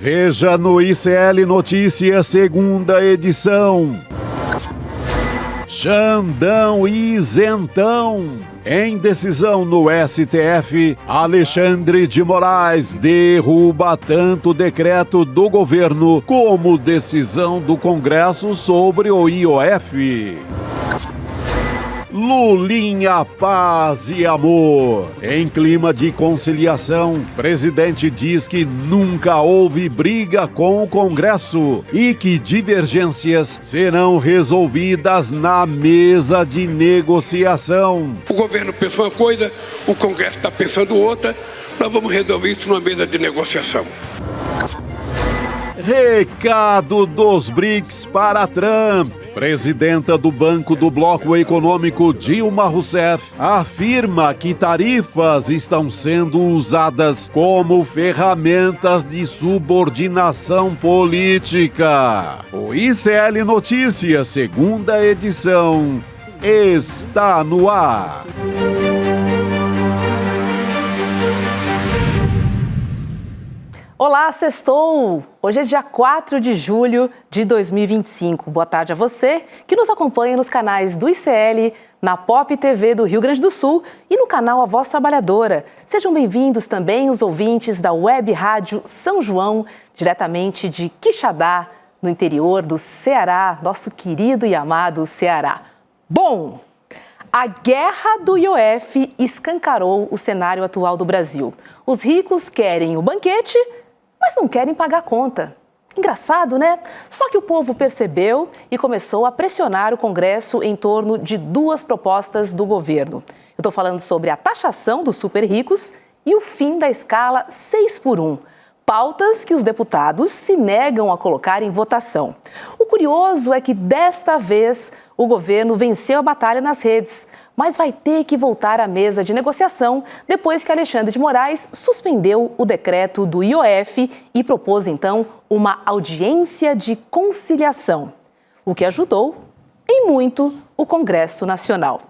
Veja no ICL Notícias, segunda edição. Xandão isentão. Em decisão no STF, Alexandre de Moraes derruba tanto decreto do governo como decisão do Congresso sobre o IOF. Lulinha, paz e amor. Em clima de conciliação, presidente diz que nunca houve briga com o Congresso e que divergências serão resolvidas na mesa de negociação. O governo pensou uma coisa, o Congresso está pensando outra, nós vamos resolver isso numa mesa de negociação. Recado dos BRICS para Trump. Presidenta do Banco do Bloco Econômico, Dilma Rousseff, afirma que tarifas estão sendo usadas como ferramentas de subordinação política. O ICL Notícias, segunda edição, está no ar. Olá, sextou! Hoje é dia 4 de julho de 2025. Boa tarde a você que nos acompanha nos canais do ICL, na Pop TV do Rio Grande do Sul e no canal A Voz Trabalhadora. Sejam bem-vindos também os ouvintes da Web Rádio São João, diretamente de Quixadá, no interior do Ceará, nosso querido e amado Ceará. Bom, a guerra do IOF escancarou o cenário atual do Brasil. Os ricos querem o banquete, mas não querem pagar a conta. Engraçado, né? Só que o povo percebeu e começou a pressionar o Congresso em torno de duas propostas do governo. Eu estou falando sobre a taxação dos super ricos e o fim da escala 6x1. Pautas que os deputados se negam a colocar em votação. O curioso é que desta vez o governo venceu a batalha nas redes, mas vai ter que voltar à mesa de negociação depois que Alexandre de Moraes suspendeu o decreto do IOF e propôs, então, uma audiência de conciliação, o que ajudou, em muito, o Congresso Nacional.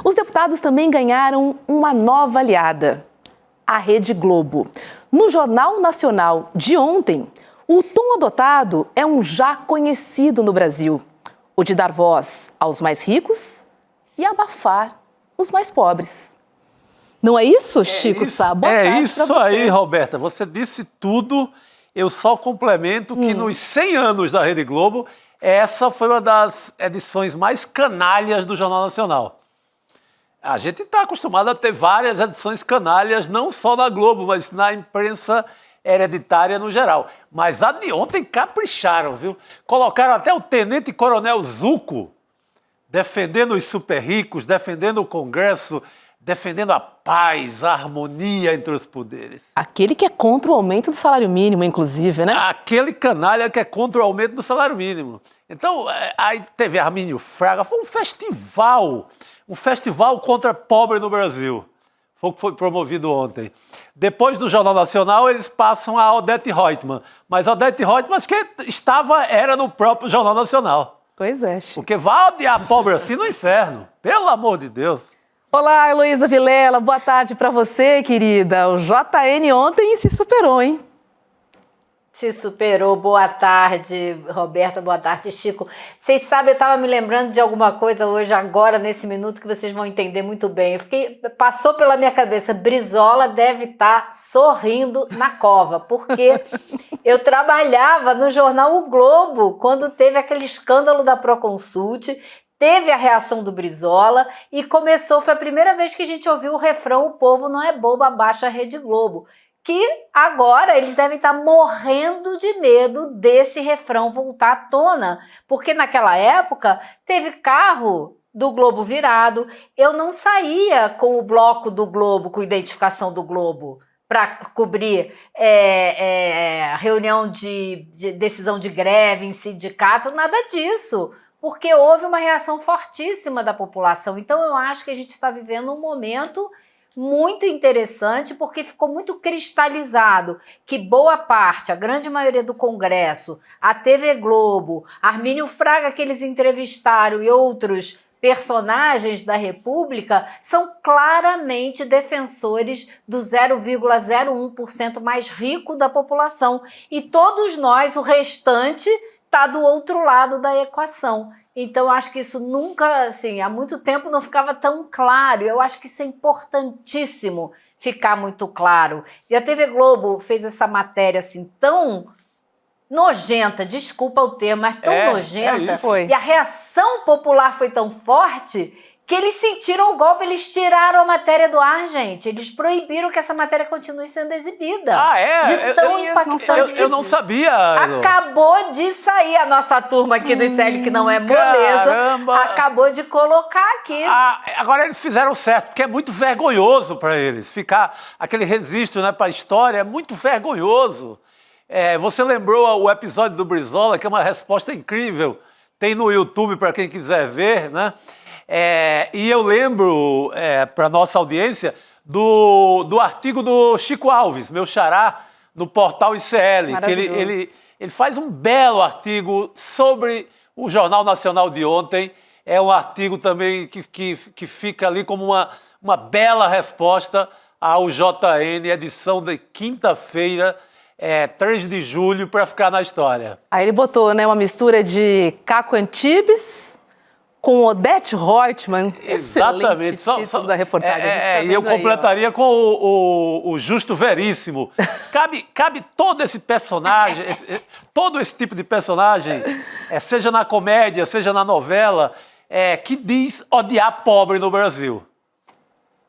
Os deputados também ganharam uma nova aliada, a Rede Globo. No Jornal Nacional de ontem, o tom adotado é um já conhecido no Brasil, o de dar voz aos mais ricos e abafar os mais pobres. Não é isso, Chico Sá? Boa tarde É isso aí, Roberta. Você disse tudo. Eu só complemento que nos 100 anos da Rede Globo, essa foi uma das edições mais canalhas do Jornal Nacional. A gente está acostumado a ter várias edições canalhas, não só na Globo, mas na imprensa hereditária no geral. Mas a de ontem capricharam, viu? Colocaram até o tenente-coronel Zuco defendendo os super ricos, defendendo o Congresso, defendendo a paz, a harmonia entre os poderes. Aquele que é contra o aumento do salário mínimo, inclusive, né? Aquele canalha que é contra o aumento do salário mínimo. Então, aí teve Armínio Fraga, foi um festival contra pobre no Brasil. Foi o que foi promovido ontem. Depois do Jornal Nacional, eles passam a Odete Roitman. Mas a Odete Roitman, acho que era no próprio Jornal Nacional. Pois é, Chico. Porque vai odiar pobre assim no inferno. Pelo amor de Deus. Olá, Heloísa Vilela. Boa tarde para você, querida. O JN ontem se superou, hein? Se superou. Boa tarde, Roberta. Boa tarde, Chico. Vocês sabem, eu estava me lembrando de alguma coisa hoje, agora, nesse minuto, que vocês vão entender muito bem. Passou pela minha cabeça, Brizola deve estar sorrindo na cova, porque eu trabalhava no jornal O Globo, quando teve aquele escândalo da Proconsult, teve a reação do Brizola e foi a primeira vez que a gente ouviu o refrão "O povo não é bobo, abaixa a Rede Globo", que agora eles devem estar morrendo de medo desse refrão voltar à tona, porque naquela época teve carro do Globo virado, eu não saía com o bloco do Globo, com identificação do Globo, para cobrir reunião de decisão de greve em sindicato, nada disso, porque houve uma reação fortíssima da população. Então eu acho que a gente está vivendo um momento muito interessante, porque ficou muito cristalizado que boa parte, a grande maioria do Congresso, a TV Globo, Armínio Fraga, que eles entrevistaram, e outros personagens da República são claramente defensores do 0,01% mais rico da população. E todos nós, o restante, está do outro lado da equação. Então, acho que isso nunca, assim, há muito tempo não ficava tão claro. Eu acho que isso é importantíssimo ficar muito claro. E a TV Globo fez essa matéria, assim, tão nojenta, desculpa o termo, mas tão nojenta. Foi. E a reação popular foi tão forte que eles sentiram o golpe, eles tiraram a matéria do ar, gente. Eles proibiram que essa matéria continue sendo exibida. Ah, é? De tão impactante que eu não sabia. Acabou de sair a nossa turma aqui do ICL, que não é moleza. Caramba. Acabou de colocar aqui. Agora eles fizeram certo, porque é muito vergonhoso para eles. Ficar aquele registro, né, para a história é muito vergonhoso. Você lembrou o episódio do Brizola, que é uma resposta incrível. Tem no YouTube para quem quiser ver, né? E eu lembro, para a nossa audiência, do artigo do Chico Alves, meu xará, no portal ICL. Que ele faz um belo artigo sobre o Jornal Nacional de ontem. É um artigo também que fica ali como uma bela resposta ao JN, edição de quinta-feira, 3 de julho, para ficar na história. Aí ele botou, né, uma mistura de Caco Antibes com Odete Roitman. Exatamente. Excelente título da reportagem. E eu completaria com o Justo Veríssimo. Cabe todo esse personagem, todo esse tipo de personagem, seja na comédia, seja na novela, que diz odiar pobre no Brasil.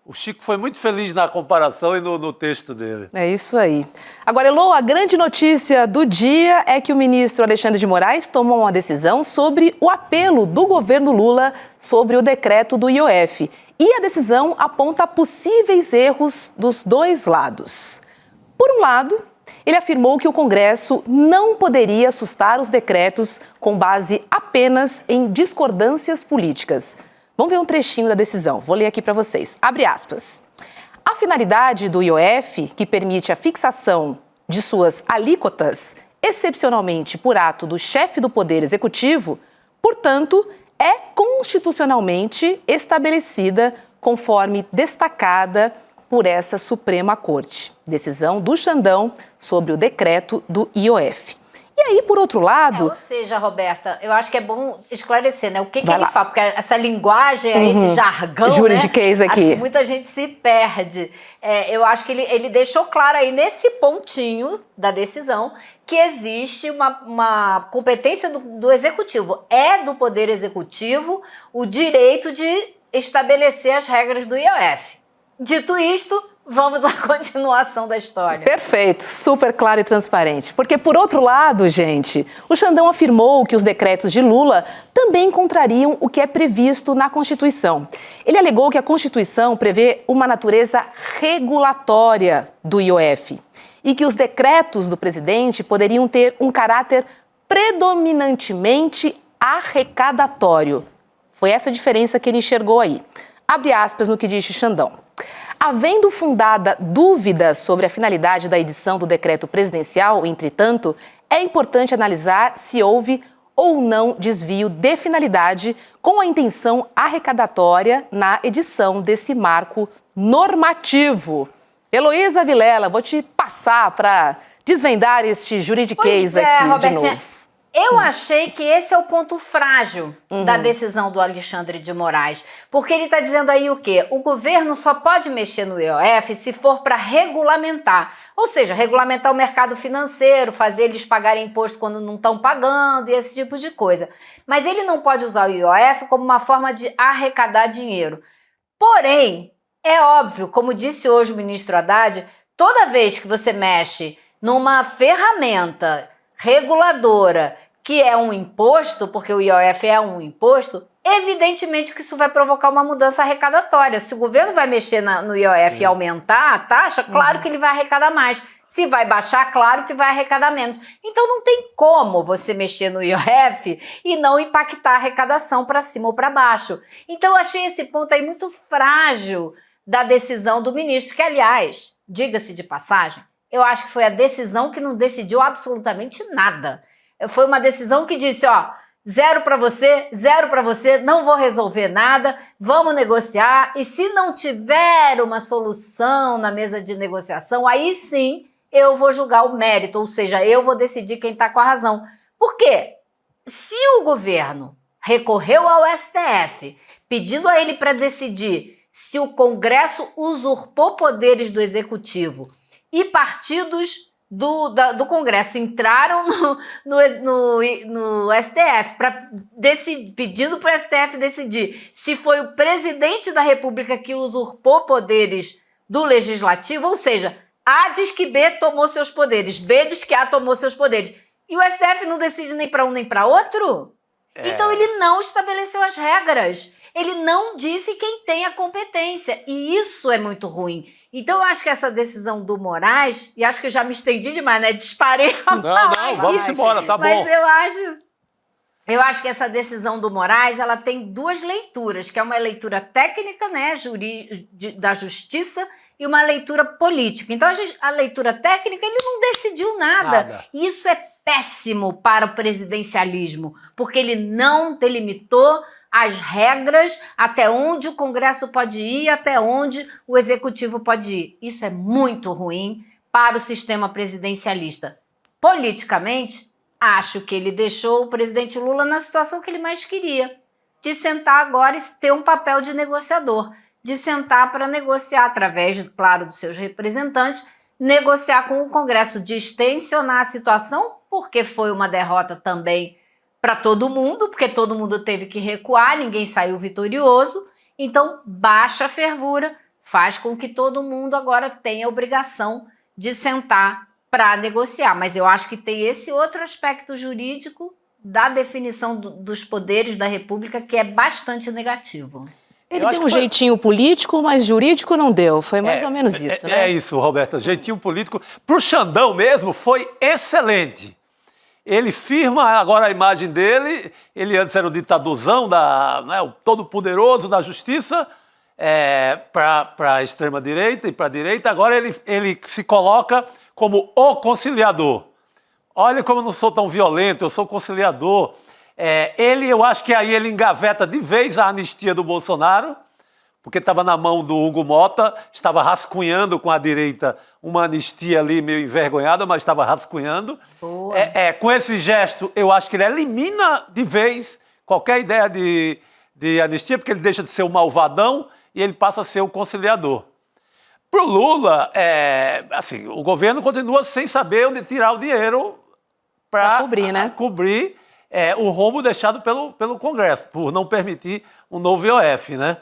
O Chico foi muito feliz na comparação e no texto dele. É isso aí. Agora, Elô, a grande notícia do dia é que o ministro Alexandre de Moraes tomou uma decisão sobre o apelo do governo Lula sobre o decreto do IOF. E a decisão aponta possíveis erros dos dois lados. Por um lado, ele afirmou que o Congresso não poderia sustar os decretos com base apenas em discordâncias políticas. Vamos ver um trechinho da decisão. Vou ler aqui para vocês. Abre aspas. A finalidade do IOF, que permite a fixação de suas alíquotas, excepcionalmente por ato do chefe do Poder Executivo, portanto, é constitucionalmente estabelecida conforme destacada por essa Suprema Corte. Decisão do Xandão sobre o decreto do IOF. E aí, por outro lado... ou seja, Roberta, eu acho que é bom esclarecer, né? O que ele fala, porque essa linguagem, esse jargão, juridiquês, né? Aqui. Acho que muita gente se perde. Eu acho que ele deixou claro aí, nesse pontinho da decisão, que existe uma competência do Executivo. É do Poder Executivo o direito de estabelecer as regras do IOF. Dito isto, vamos à continuação da história. Perfeito, super claro e transparente. Porque, por outro lado, gente, o Xandão afirmou que os decretos de Lula também contrariam o que é previsto na Constituição. Ele alegou que a Constituição prevê uma natureza regulatória do IOF e que os decretos do presidente poderiam ter um caráter predominantemente arrecadatório. Foi essa a diferença que ele enxergou aí. Abre aspas no que disse Xandão. Havendo fundada dúvida sobre a finalidade da edição do decreto presidencial, entretanto, é importante analisar se houve ou não desvio de finalidade com a intenção arrecadatória na edição desse marco normativo. Heloísa Vilela, vou te passar para desvendar este juridiquês aqui Robertinha, de novo. Eu achei que esse é o ponto frágil da decisão do Alexandre de Moraes, porque ele está dizendo aí o quê? O governo só pode mexer no IOF se for para regulamentar, ou seja, regulamentar o mercado financeiro, fazer eles pagarem imposto quando não estão pagando e esse tipo de coisa. Mas ele não pode usar o IOF como uma forma de arrecadar dinheiro. Porém, é óbvio, como disse hoje o ministro Haddad, toda vez que você mexe numa ferramenta reguladora, que é um imposto, porque o IOF é um imposto, evidentemente que isso vai provocar uma mudança arrecadatória. Se o governo vai mexer no IOF e aumentar a taxa, claro que ele vai arrecadar mais. Se vai baixar, claro que vai arrecadar menos. Então não tem como você mexer no IOF e não impactar a arrecadação para cima ou para baixo. Então eu achei esse ponto aí muito frágil da decisão do ministro, que aliás, diga-se de passagem, eu acho que foi a decisão que não decidiu absolutamente nada. Foi uma decisão que disse, ó, 0 para você, não vou resolver nada, vamos negociar. E se não tiver uma solução na mesa de negociação, aí sim eu vou julgar o mérito, ou seja, eu vou decidir quem está com a razão. Por quê? Se o governo recorreu ao STF, pedindo a ele para decidir se o Congresso usurpou poderes do Executivo e partidos do Congresso entraram no STF pedindo para o STF decidir se foi o presidente da República que usurpou poderes do Legislativo, ou seja, A diz que B tomou seus poderes, B diz que A tomou seus poderes, e o STF não decide nem para um nem para outro? Então ele não estabeleceu as regras. Ele não disse quem tem a competência. E isso é muito ruim. Então eu acho que essa decisão do Moraes, e acho que eu já me estendi demais, né? Disparei a Não, vamos embora, tá bom. Mas eu acho que essa decisão do Moraes, ela tem duas leituras, que é uma leitura técnica, né, da justiça, e uma leitura política. Então a leitura técnica, ele não decidiu nada. E isso é péssimo para o presidencialismo, porque ele não delimitou as regras até onde o Congresso pode ir, até onde o Executivo pode ir. Isso é muito ruim para o sistema presidencialista. Politicamente, acho que ele deixou o presidente Lula na situação que ele mais queria, de sentar agora e ter um papel de negociador, de sentar para negociar através, claro, dos seus representantes, negociar com o Congresso, de extensionar a situação, porque foi uma derrota também para todo mundo, porque todo mundo teve que recuar, ninguém saiu vitorioso. Então, baixa a fervura, faz com que todo mundo agora tenha a obrigação de sentar para negociar. Mas eu acho que tem esse outro aspecto jurídico da definição dos poderes da República que é bastante negativo. Ele deu um jeitinho político, mas jurídico não deu. Foi mais ou menos isso, né? É isso, Roberta. Jeitinho político. Para o Xandão mesmo, foi excelente. Ele firma agora a imagem dele. Ele antes era o ditadorzão, né, o todo-poderoso da justiça, para a extrema-direita e para a direita. Agora ele se coloca como o conciliador. Olha como eu não sou tão violento, eu sou conciliador. Eu acho que aí ele engaveta de vez a anistia do Bolsonaro, porque estava na mão do Hugo Mota, estava rascunhando com a direita uma anistia ali meio envergonhada, mas estava rascunhando. Com esse gesto, eu acho que ele elimina de vez qualquer ideia de anistia, porque ele deixa de ser o malvadão e ele passa a ser o conciliador. Para o Lula, assim, o governo continua sem saber onde tirar o dinheiro para cobrir, né? Cobrir o rombo deixado pelo Congresso, por não permitir um novo IOF, né?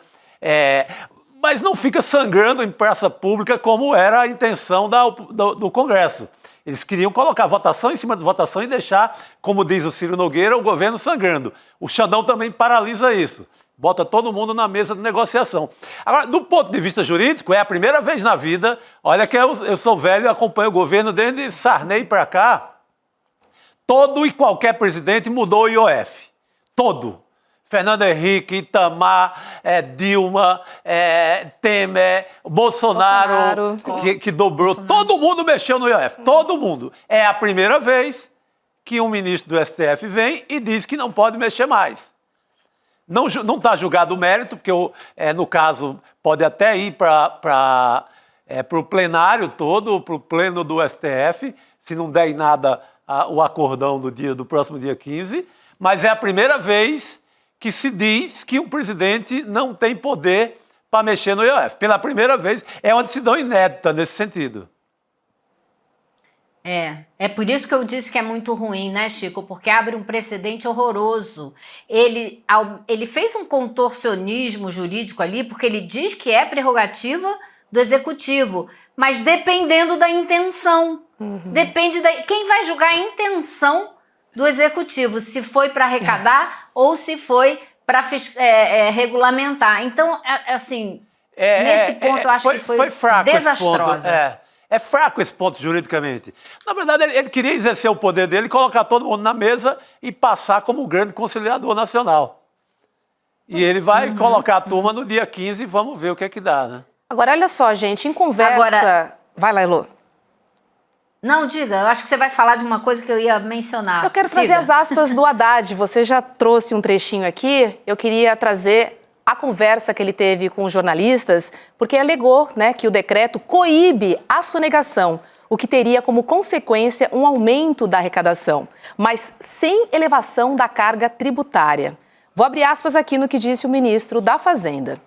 Mas não fica sangrando em praça pública como era a intenção do Congresso. Eles queriam colocar votação em cima de votação e deixar, como diz o Ciro Nogueira, o governo sangrando. O Xandão também paralisa isso. Bota todo mundo na mesa de negociação. Agora, do ponto de vista jurídico, é a primeira vez na vida, olha que eu sou velho e acompanho o governo desde Sarney para cá, todo e qualquer presidente mudou o IOF. Todo. Fernando Henrique, Itamar, Dilma, Temer, Bolsonaro. Que dobrou. Bolsonaro. Todo mundo mexeu no IOF. Todo mundo. É a primeira vez que um ministro do STF vem e diz que não pode mexer mais. Não está julgado o mérito, porque, no caso, pode até ir para o plenário todo, para o pleno do STF, se não der em nada o acordão do próximo dia 15, mas é a primeira vez que se diz que um presidente não tem poder para mexer no IOF. Pela primeira vez, é uma decisão inédita nesse sentido. É por isso que eu disse que é muito ruim, né, Chico? Porque abre um precedente horroroso. Ele fez um contorcionismo jurídico ali, porque ele diz que é prerrogativa do Executivo, mas dependendo da intenção. Depende quem vai julgar a intenção do Executivo, se foi para arrecadar ou se foi para regulamentar. Então, assim, nesse ponto eu acho que foi fraco desastrosa. É fraco esse ponto juridicamente. Na verdade, ele queria exercer o poder dele, colocar todo mundo na mesa e passar como o grande conciliador nacional. E ele vai colocar a turma no dia 15 e vamos ver o que é que dá, né? Agora, olha só, gente, em conversa... Vai lá, Elô. Não, diga, eu acho que você vai falar de uma coisa que eu ia mencionar. Eu quero trazer as aspas do Haddad. Você já trouxe um trechinho aqui. Eu queria trazer a conversa que ele teve com os jornalistas, porque alegou, né, que o decreto coíbe a sonegação, o que teria como consequência um aumento da arrecadação, mas sem elevação da carga tributária. Vou abrir aspas aqui no que disse o ministro da Fazenda.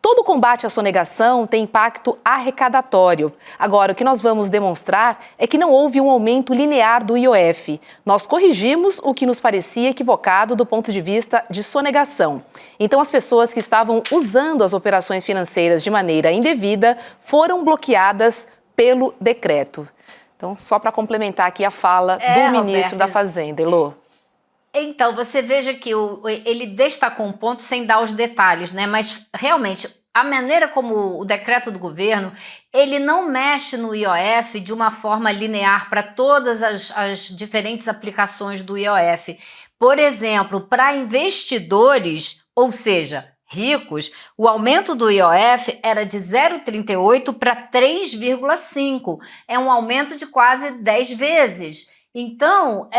Todo combate à sonegação tem impacto arrecadatório. Agora, o que nós vamos demonstrar é que não houve um aumento linear do IOF. Nós corrigimos o que nos parecia equivocado do ponto de vista de sonegação. Então, as pessoas que estavam usando as operações financeiras de maneira indevida foram bloqueadas pelo decreto. Então, só para complementar aqui a fala do ministro da Fazenda, Elô. Então, você veja que ele destacou um ponto sem dar os detalhes, né? Mas, realmente, a maneira como o decreto do governo, ele não mexe no IOF de uma forma linear para todas as diferentes aplicações do IOF. Por exemplo, para investidores, ou seja, ricos, o aumento do IOF era de 0,38 para 3,5. É um aumento de quase 10 vezes. Então,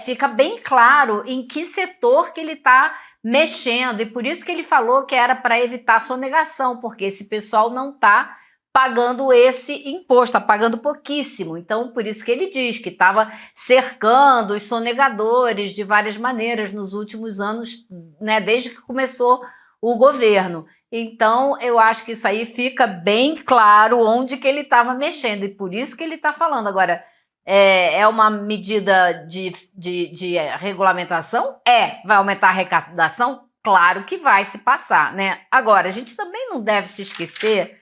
fica bem claro em que setor que ele está mexendo, e por isso que ele falou que era para evitar sonegação, porque esse pessoal não está pagando esse imposto, está pagando pouquíssimo. Então, por isso que ele diz que estava cercando os sonegadores de várias maneiras nos últimos anos, né, desde que começou o governo. Então, eu acho que isso aí fica bem claro onde que ele estava mexendo, e por isso que ele está falando. Agora, é uma medida de regulamentação? Vai aumentar a arrecadação? Claro que vai se passar, né? Agora, a gente também não deve se esquecer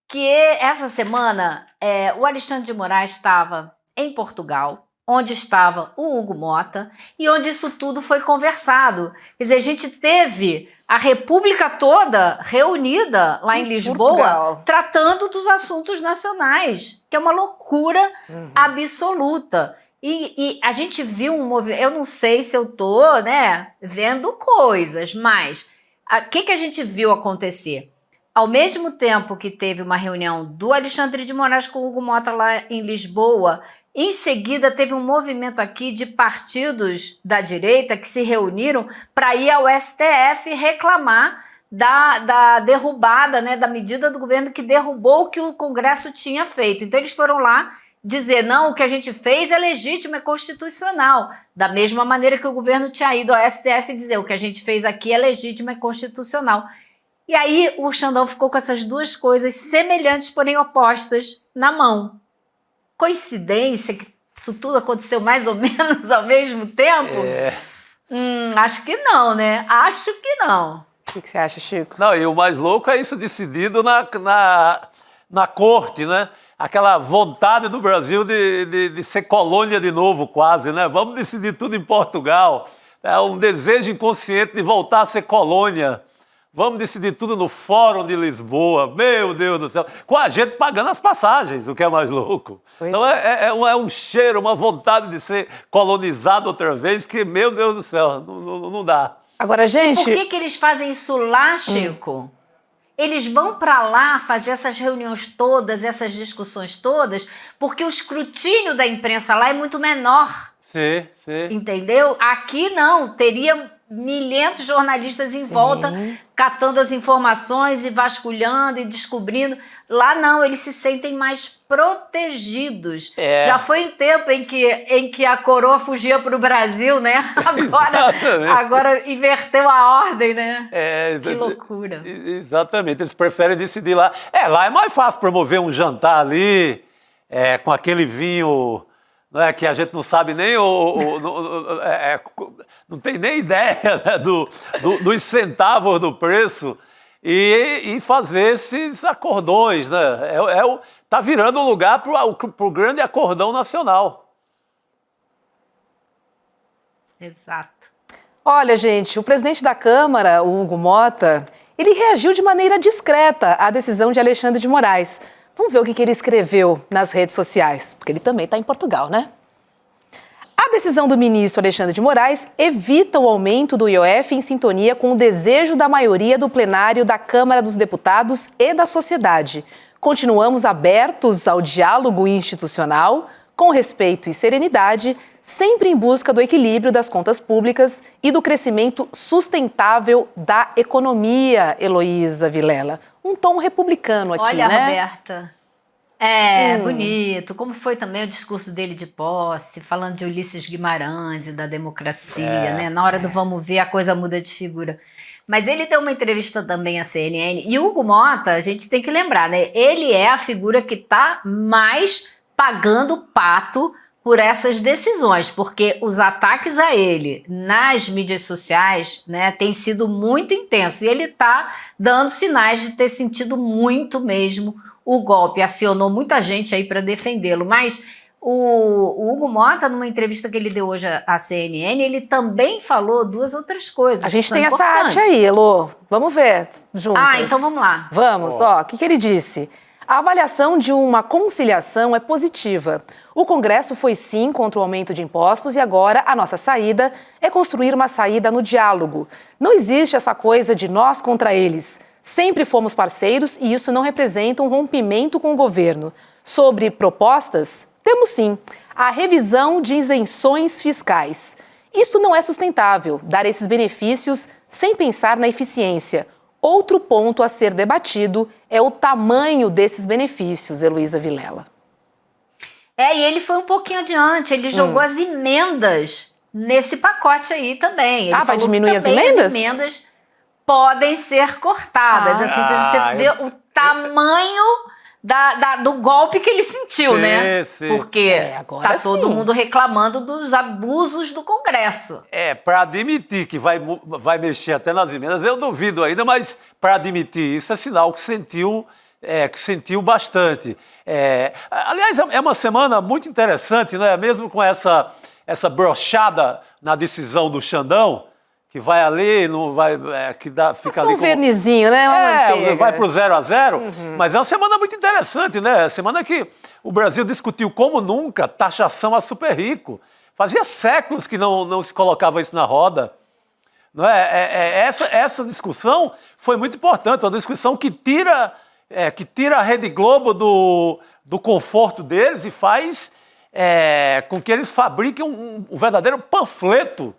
que essa semana o Alexandre de Moraes estava em Portugal, onde estava o Hugo Mota e onde isso tudo foi conversado. Quer dizer, a gente teve a República toda reunida lá em Lisboa, Portugal, tratando dos assuntos nacionais, que é uma loucura absoluta. E a gente viu um movimento, eu não sei se eu estou, né, vendo coisas, mas o que a gente viu acontecer? Ao mesmo tempo que teve uma reunião do Alexandre de Moraes com o Hugo Mota lá em Lisboa, em seguida teve um movimento aqui de partidos da direita que se reuniram para ir ao STF reclamar da derrubada, né, da medida do governo que derrubou o que o Congresso tinha feito. Então eles foram lá dizer, não, o que a gente fez é legítimo, é constitucional. Da mesma maneira que o governo tinha ido ao STF dizer, o que a gente fez aqui é legítimo, é constitucional. E aí o Xandão ficou com essas duas coisas semelhantes, porém opostas, na mão. Coincidência que isso tudo aconteceu mais ou menos ao mesmo tempo? Acho que não, né? Acho que não. O que você acha, Chico? Não, e o mais louco é isso decidido na corte, né? Aquela vontade do Brasil de ser colônia de novo, quase, né? Vamos decidir tudo em Portugal. É um desejo inconsciente de voltar a ser colônia. Vamos decidir tudo no Fórum de Lisboa. Meu Deus do céu. Com a gente pagando as passagens, o que é mais louco. Então é um cheiro, uma vontade de ser colonizado outra vez que, meu Deus do céu, não dá. Agora, gente... Por que eles fazem isso lá, Chico? Eles vão para lá fazer essas reuniões todas, essas discussões todas, porque o escrutínio da imprensa lá é muito menor. Sim. Entendeu? Aqui não, teria milhentos jornalistas em volta, catando as informações e vasculhando e descobrindo. Lá não, eles se sentem mais protegidos. Já foi o tempo em que a coroa fugia para o Brasil, né? Agora inverteu a ordem, né? Que loucura. Exatamente, eles preferem decidir lá. Lá é mais fácil promover um jantar ali, com aquele vinho... Não é que a gente não sabe nem não tem nem ideia, né, dos centavos do preço e fazer esses acordões, né? Tá virando um lugar para o grande acordão nacional. Exato. Olha, gente, o presidente da Câmara, o Hugo Mota, ele reagiu de maneira discreta à decisão de Alexandre de Moraes. Vamos ver o que ele escreveu nas redes sociais, porque ele também está em Portugal, né? A decisão do ministro Alexandre de Moraes evita o aumento do IOF em sintonia com o desejo da maioria do plenário da Câmara dos Deputados e da sociedade. Continuamos abertos ao diálogo institucional, com respeito e serenidade, sempre em busca do equilíbrio das contas públicas e do crescimento sustentável da economia, Heloísa Vilela. Um tom republicano aqui, Olha, né? Roberta, bonito. Como foi também o discurso dele de posse, falando de Ulisses Guimarães e da democracia, né? Na hora do vamos ver, a coisa muda de figura. Mas ele deu uma entrevista também à CNN. E o Hugo Mota, a gente tem que lembrar, né? Ele é a figura que está mais pagando pato por essas decisões, porque os ataques a ele nas mídias sociais, né, têm sido muito intensos. E ele está dando sinais de ter sentido muito mesmo o golpe. Acionou muita gente aí para defendê-lo. Mas o Hugo Mota, numa entrevista que ele deu hoje à CNN, ele também falou duas outras coisas. A gente que são tem essa importantes. arte aí, Elô. Vamos ver juntas. Então vamos lá. Vamos, ó. O que ele disse? A avaliação de uma conciliação é positiva. O Congresso foi sim contra o aumento de impostos e agora a nossa saída é construir uma saída no diálogo. Não existe essa coisa de nós contra eles. Sempre fomos parceiros e isso não representa um rompimento com o governo. Sobre propostas, temos sim a revisão de isenções fiscais. Isto não é sustentável, dar esses benefícios sem pensar na eficiência. Outro ponto a ser debatido é o tamanho desses benefícios, Heloísa Vilela. E ele foi um pouquinho adiante, ele jogou as emendas nesse pacote aí também. Ele vai diminuir as emendas? As emendas podem ser cortadas, assim, pra você ver o tamanho do golpe que ele sentiu, né? Sim. Porque agora tá todo sim. mundo reclamando dos abusos do Congresso. Para admitir que vai mexer até nas emendas, eu duvido ainda, mas para admitir isso é sinal que sentiu bastante. Aliás, é uma semana muito interessante, né? Mesmo com essa brochada na decisão do Xandão, que vai ali, não vai, fica ali um vernizinho, né? Uma manteiga. Vai pro 0-0, mas é uma semana muito interessante, né? É semana que o Brasil discutiu como nunca taxação a super rico. Fazia séculos que não se colocava isso na roda. Não é? Essa discussão foi muito importante, uma discussão que tira a Rede Globo do conforto deles e faz com que eles fabriquem um verdadeiro panfleto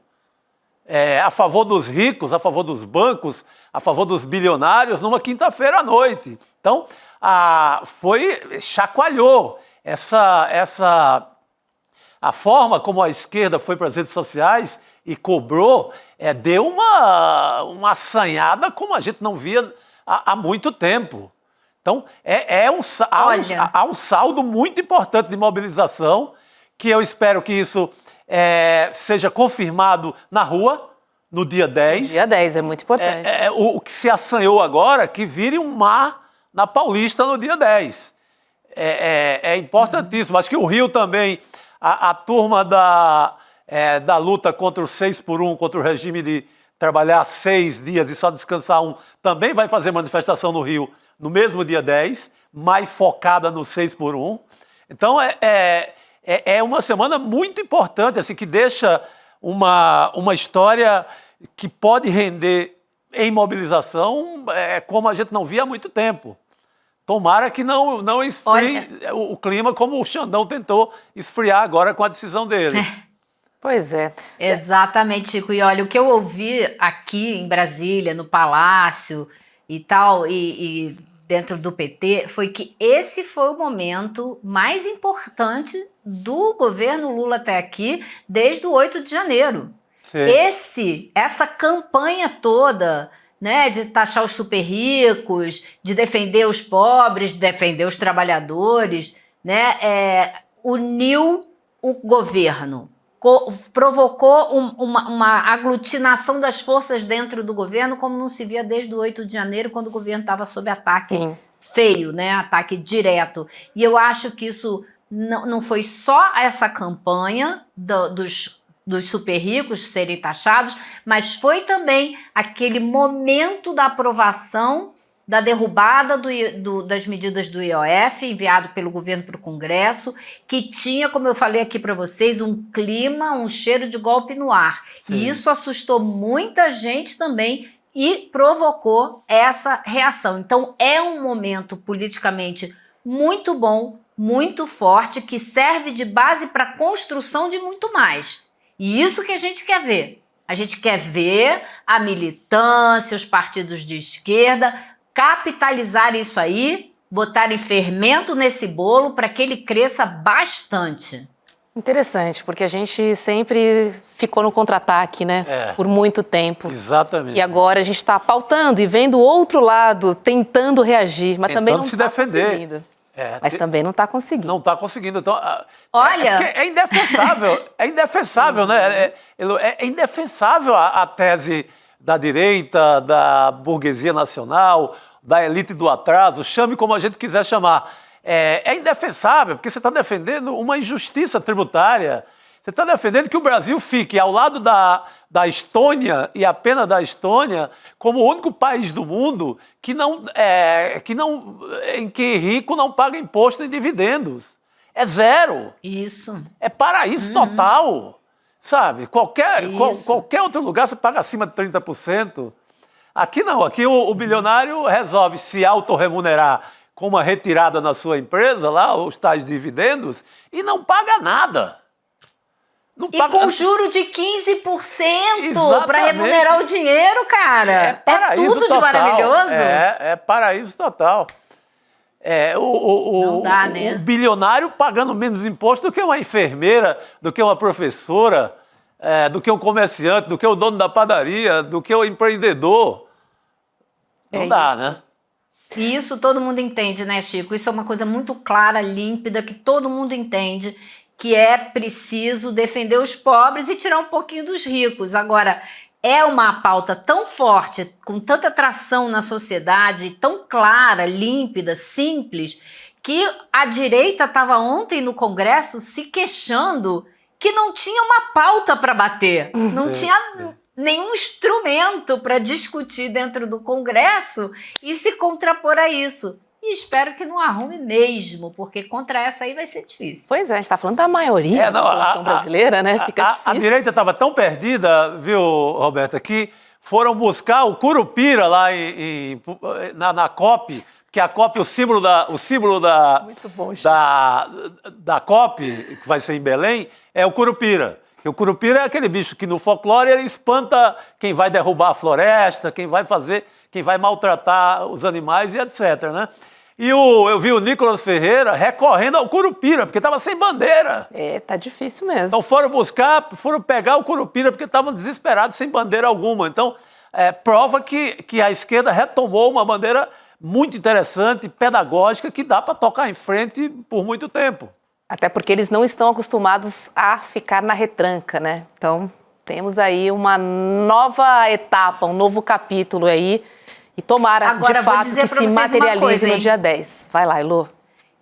a favor dos ricos, a favor dos bancos, a favor dos bilionários, numa quinta-feira à noite. Então, chacoalhou a forma como a esquerda foi para as redes sociais e cobrou, deu uma assanhada como a gente não via há muito tempo. Então, há um saldo muito importante de mobilização, que eu espero que isso seja confirmado na rua, no dia 10. Dia 10, é muito importante. O que se assanhou agora, que vire um mar na Paulista no dia 10. É importantíssimo. Acho que o Rio também, a turma da luta contra o 6x1, contra o regime de trabalhar 6 dias e só descansar 1, também vai fazer manifestação no Rio no mesmo dia 10, mais focada no 6x1. Então, é uma semana muito importante, assim, que deixa uma história que pode render em mobilização como a gente não via há muito tempo. Tomara que não esfrie o clima como o Xandão tentou esfriar agora com a decisão dele. Pois é. Exatamente, Chico. E olha, o que eu ouvi aqui em Brasília, no Palácio e tal, e dentro do PT, foi que esse foi o momento mais importante do governo Lula até aqui, desde o 8 de janeiro. Sim. Essa campanha toda, né, de taxar os super ricos, de defender os pobres, de defender os trabalhadores, né, uniu o governo, provocou uma aglutinação das forças dentro do governo, como não se via desde o 8 de janeiro, quando o governo estava sob ataque feio, né, ataque direto. E eu acho que isso não foi só essa campanha dos super ricos serem taxados, mas foi também aquele momento da aprovação da derrubada das medidas do IOF, enviado pelo governo para o Congresso, que tinha, como eu falei aqui para vocês, um clima, um cheiro de golpe no ar. Sim. E isso assustou muita gente também e provocou essa reação. Então, é um momento politicamente muito bom, muito forte que serve de base para a construção de muito mais. E isso que a gente quer ver. A gente quer ver a militância, os partidos de esquerda capitalizar isso aí, botarem fermento nesse bolo para que ele cresça bastante. Interessante, porque a gente sempre ficou no contra-ataque, né? Por muito tempo. Exatamente. E agora a gente está pautando e vendo o outro lado, tentando reagir, mas também não está conseguindo. Mas também não está conseguindo. Não está conseguindo. Então, olha, é indefensável. É indefensável, né? É indefensável a tese da direita, da burguesia nacional, da elite do atraso, chame como a gente quiser chamar. É indefensável, porque você está defendendo uma injustiça tributária. Você está defendendo que o Brasil fique ao lado da Estônia e apenas da Estônia como o único país do mundo em que rico não paga imposto em dividendos. É zero. Isso. É paraíso total. Sabe? Qualquer outro lugar você paga acima de 30%. Aqui não. Aqui o bilionário resolve se autorremunerar com uma retirada na sua empresa, lá, os tais dividendos, e não paga nada. Não e paga... com juro de 15% para remunerar o dinheiro, cara. É tudo total. De maravilhoso. É paraíso total. Não dá, né? O bilionário pagando menos imposto do que uma enfermeira, do que uma professora, do que um comerciante, do que o dono da padaria, do que o empreendedor. Não dá, né? E isso todo mundo entende, né, Chico? Isso é uma coisa muito clara, límpida, que todo mundo entende, que é preciso defender os pobres e tirar um pouquinho dos ricos. Agora, é uma pauta tão forte, com tanta tração na sociedade, tão clara, límpida, simples, que a direita estava ontem no Congresso se queixando que não tinha uma pauta para bater, não tinha nenhum instrumento para discutir dentro do Congresso e se contrapor a isso. E espero que não arrume mesmo, porque contra essa aí vai ser difícil. Pois é, a gente está falando da maioria da população brasileira, né? Fica difícil. A direita estava tão perdida, viu, Roberta, que foram buscar o Curupira lá na COP, que a COP, o símbolo da COP, que vai ser em Belém, é o Curupira. O Curupira é aquele bicho que no folclore ele espanta quem vai derrubar a floresta, quem vai maltratar os animais e etc, né? E eu vi o Nicolas Ferreira recorrendo ao Curupira, porque estava sem bandeira. Tá difícil mesmo. Então foram pegar o Curupira, porque estavam desesperados, sem bandeira alguma. Então, prova que a esquerda retomou uma bandeira muito interessante, pedagógica, que dá para tocar em frente por muito tempo. Até porque eles não estão acostumados a ficar na retranca, né? Então, temos aí uma nova etapa, um novo capítulo aí. E tomara, agora, de fato, que se materialize no dia 10. Vai lá, Elô.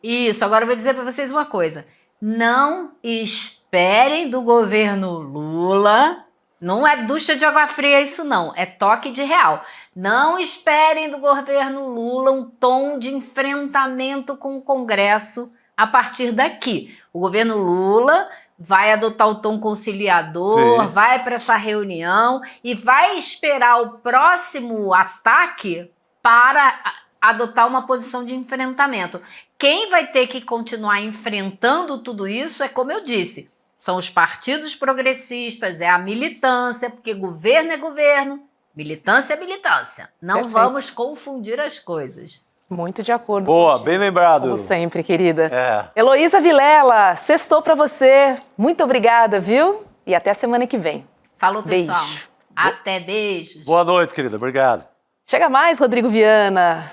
Isso, agora eu vou dizer para vocês uma coisa. Não esperem do governo Lula, não é ducha de água fria isso não, é toque de real. Não esperem do governo Lula um tom de enfrentamento com o Congresso a partir daqui. O governo Lula vai adotar o tom conciliador, sim, vai para essa reunião e vai esperar o próximo ataque para adotar uma posição de enfrentamento. Quem vai ter que continuar enfrentando tudo isso é, como eu disse, são os partidos progressistas, é a militância, porque governo é governo, militância é militância. Não Perfeito. Vamos confundir as coisas. Muito de acordo. Boa, contigo, bem lembrado. Como sempre, querida. Heloísa Vilela, sextou pra você. Muito obrigada, viu? E até a semana que vem. Falou, pessoal. Beijo. Até beijos. Boa noite, querida. Obrigado. Chega mais, Rodrigo Viana.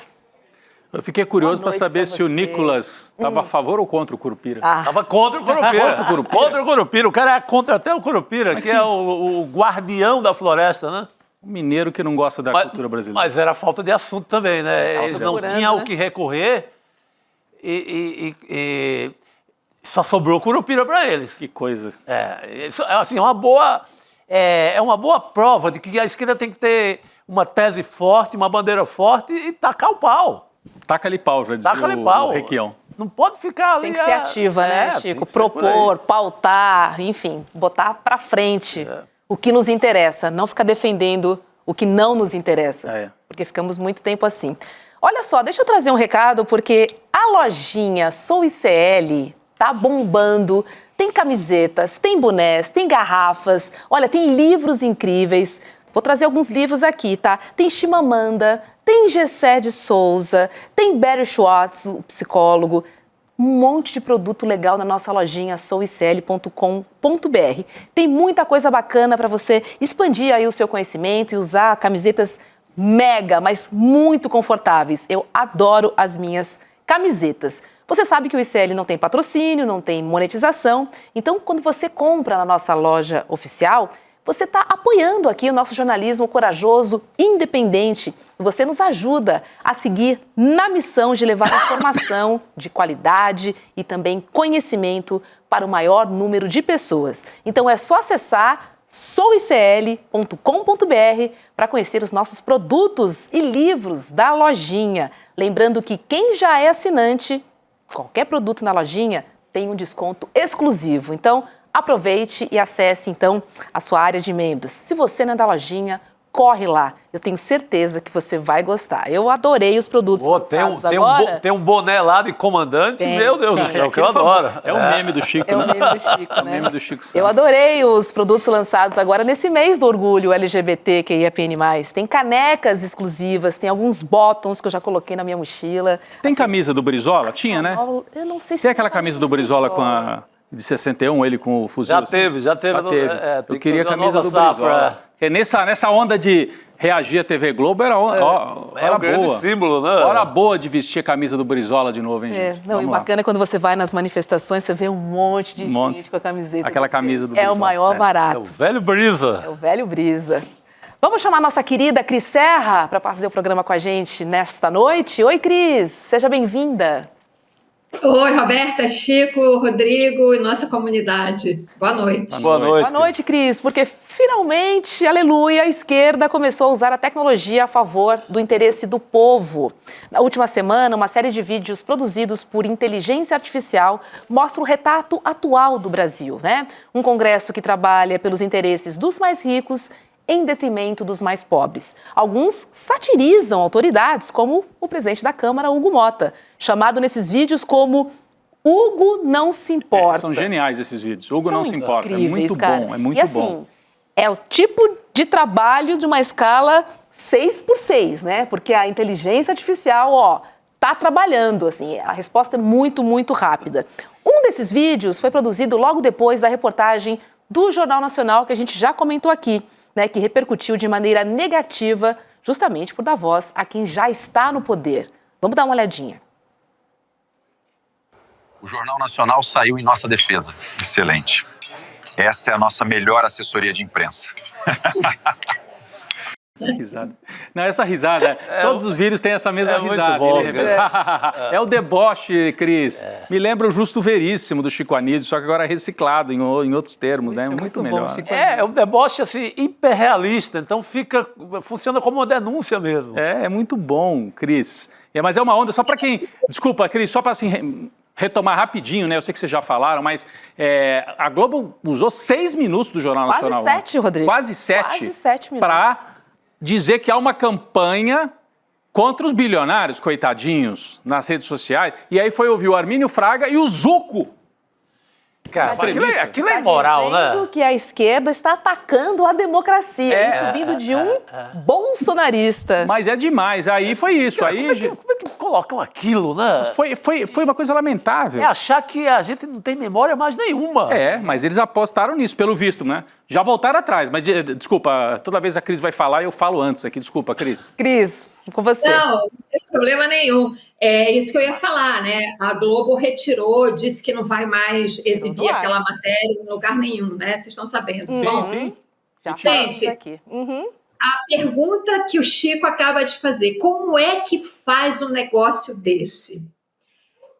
Eu fiquei curioso para saber se o Nicolas estava a favor ou contra o Curupira. Estava contra o Curupira. Contra o Curupira. O cara é contra até o Curupira, que é o guardião da floresta, né? Um mineiro que não gosta da cultura brasileira. Mas era falta de assunto também, né? Eles não tinham o que recorrer e só sobrou Curupira para eles. Que coisa. Isso, assim, é uma boa prova de que a esquerda tem que ter uma tese forte, uma bandeira forte e tacar o pau. Taca-lhe pau, já dizia o Requião. Não pode ficar ali... Tem que ser ativa, né, Chico? Propor, pautar, enfim, botar para frente o que nos interessa, não ficar defendendo o que não nos interessa, porque ficamos muito tempo assim. Olha só, deixa eu trazer um recado, porque a lojinha Sou ICL tá bombando. Tem camisetas, tem bonés, tem garrafas, olha, tem livros incríveis. Vou trazer alguns livros aqui, tá? Tem Chimamanda, tem Gessé de Souza, tem Barry Schwartz, o psicólogo. Um monte de produto legal na nossa lojinha souicl.com.br. Tem muita coisa bacana para você expandir aí o seu conhecimento e usar camisetas mega, mas muito confortáveis. Eu adoro as minhas camisetas. Você sabe que o ICL não tem patrocínio, não tem monetização, então quando você compra na nossa loja oficial, você está apoiando aqui o nosso jornalismo corajoso, independente. E você nos ajuda a seguir na missão de levar informação de qualidade e também conhecimento para o maior número de pessoas. Então é só acessar souicl.com.br para conhecer os nossos produtos e livros da lojinha. Lembrando que quem já é assinante, qualquer produto na lojinha tem um desconto exclusivo. Então, aproveite e acesse, então, a sua área de membros. Se você não é da lojinha, corre lá. Eu tenho certeza que você vai gostar. Eu adorei os produtos lançados agora. Tem um boné lá de comandante, meu Deus do céu, que eu adoro. É o meme do Chico, É né? o meme do Chico, né? É o meme do Chico Santos. Eu adorei os produtos lançados agora nesse mês do orgulho LGBTQIAPN+. Tem canecas exclusivas, tem alguns bottoms que eu já coloquei na minha mochila. Tem camisa do Brizola? Tinha, né? Eu não sei se Tem aquela camisa do Brizola com de 61, ele com o fuzil? Já teve. Eu queria a camisa do Brizola. Porque nessa onda de reagir à TV Globo, era um grande símbolo, né? Hora boa de vestir a camisa do Brizola de novo, hein, gente? Não, e o bacana é quando você vai nas manifestações, você vê um monte de gente com a camiseta. Aquela camisa do Brizola. É o maior barato. É o velho Brisa. É o velho Brisa. Vamos chamar nossa querida Cris Serra para fazer o programa com a gente nesta noite. Oi, Cris, seja bem-vinda. Oi, Roberta, Chico, Rodrigo e nossa comunidade. Boa noite. Boa noite. Boa noite, Cris, porque finalmente, aleluia, a esquerda começou a usar a tecnologia a favor do interesse do povo. Na última semana, uma série de vídeos produzidos por inteligência artificial mostra o retrato atual do Brasil, né? Um Congresso que trabalha pelos interesses dos mais ricos em detrimento dos mais pobres. Alguns satirizam autoridades, como o presidente da Câmara, Hugo Motta, chamado nesses vídeos como Hugo não se importa. São geniais esses vídeos. Hugo não se importa. Incríveis, é muito cara. bom, é muito e, assim, bom. É o tipo de trabalho de uma escala 6x6, né? Porque a inteligência artificial, tá trabalhando, assim, a resposta é muito, muito rápida. Um desses vídeos foi produzido logo depois da reportagem do Jornal Nacional, que a gente já comentou aqui, né, que repercutiu de maneira negativa, justamente por dar voz a quem já está no poder. Vamos dar uma olhadinha. O Jornal Nacional saiu em nossa defesa. Excelente. Essa é a nossa melhor assessoria de imprensa. Essa risada. Não, essa risada. Todos os vídeos têm essa mesma risada. Muito bom, É o deboche, Cris. Me lembra o Justo Veríssimo do Chico Anísio, só que agora reciclado em outros termos, né? Muito melhor. É um deboche assim, hiperrealista, então funciona como uma denúncia mesmo. É muito bom, Cris. Mas é uma onda, só para quem... Desculpa, Cris, só para assim... retomar rapidinho, né? Eu sei que vocês já falaram, mas a Globo usou 6 minutos do Jornal Nacional. Quase 7, Rodrigo. Quase 7. Quase 7 minutos. Para dizer que há uma campanha contra os bilionários, coitadinhos, nas redes sociais. E aí foi ouvir o Armínio Fraga e o Zucco. Cara, aquilo é imoral, né? Dizendo que a esquerda está atacando a democracia, isso vindo de um bolsonarista. Mas é demais. Aí foi isso. Cara, aí como é que colocam aquilo, né? Foi uma coisa lamentável. É achar que a gente não tem memória mais nenhuma. Mas eles apostaram nisso, pelo visto, né? Já voltaram atrás. Mas, desculpa, toda vez a Cris vai falar, eu falo antes aqui. Desculpa, Cris. Cris, com você. Não tem problema nenhum. É isso que eu ia falar, né? A Globo retirou, disse que não vai mais exibir aquela matéria em lugar nenhum, né? Vocês estão sabendo. Sim. Já gente, aqui. A pergunta que o Chico acaba de fazer, como é que faz um negócio desse?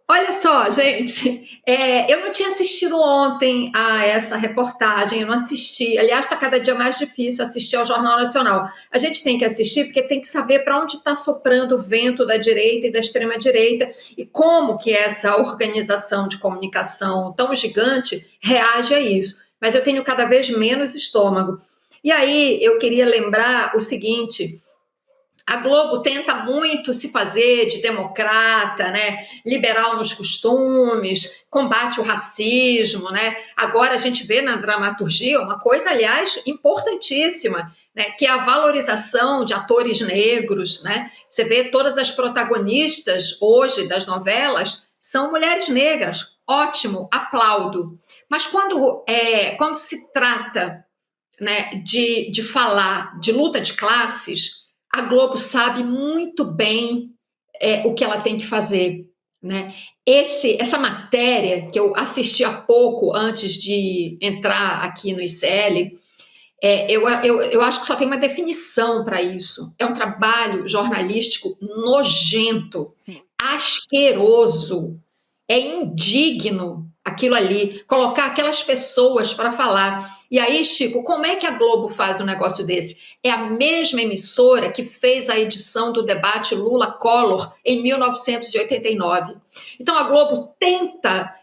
Olha só, gente, eu não tinha assistido ontem a essa reportagem, eu não assisti. Aliás, está cada dia mais difícil assistir ao Jornal Nacional. A gente tem que assistir porque tem que saber para onde está soprando o vento da direita e da extrema-direita e como que essa organização de comunicação tão gigante reage a isso. Mas eu tenho cada vez menos estômago. E aí, eu queria lembrar o seguinte... A Globo tenta muito se fazer de democrata, né? Liberal nos costumes, combate o racismo, né? Agora a gente vê na dramaturgia uma coisa, aliás, importantíssima, né? Que é a valorização de atores negros, né? Você vê todas as protagonistas hoje das novelas são mulheres negras. Ótimo, aplaudo. Mas quando se trata, né, de falar de luta de classes, a Globo sabe muito bem o que ela tem que fazer, né? Essa matéria que eu assisti há pouco, antes de entrar aqui no ICL, eu acho que só tem uma definição para isso. É um trabalho jornalístico nojento, asqueroso, é indigno aquilo ali, colocar aquelas pessoas para falar. E aí, Chico, como é que a Globo faz um negócio desse? É a mesma emissora que fez a edição do debate Lula-Collor em 1989. Então, a Globo tenta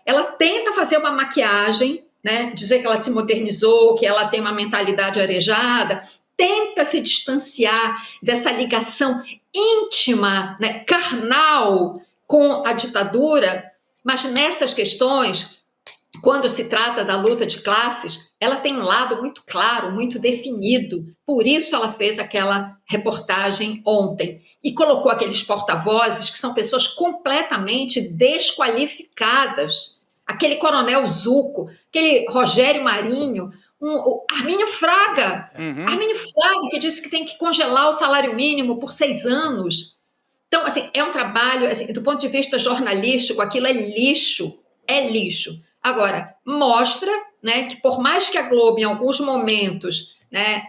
fazer uma maquiagem, né? Dizer que ela se modernizou, que ela tem uma mentalidade arejada, tenta se distanciar dessa ligação íntima, né, carnal com a ditadura. Mas nessas questões, quando se trata da luta de classes, ela tem um lado muito claro, muito definido. Por isso ela fez aquela reportagem ontem e colocou aqueles porta-vozes que são pessoas completamente desqualificadas. Aquele Coronel Zucco, aquele Rogério Marinho, o Armínio Fraga. Armínio Fraga, que disse que tem que congelar o salário mínimo por 6 anos. Então, assim, é um trabalho, assim, do ponto de vista jornalístico, aquilo é lixo. Agora, mostra, né, que por mais que a Globo, em alguns momentos, né,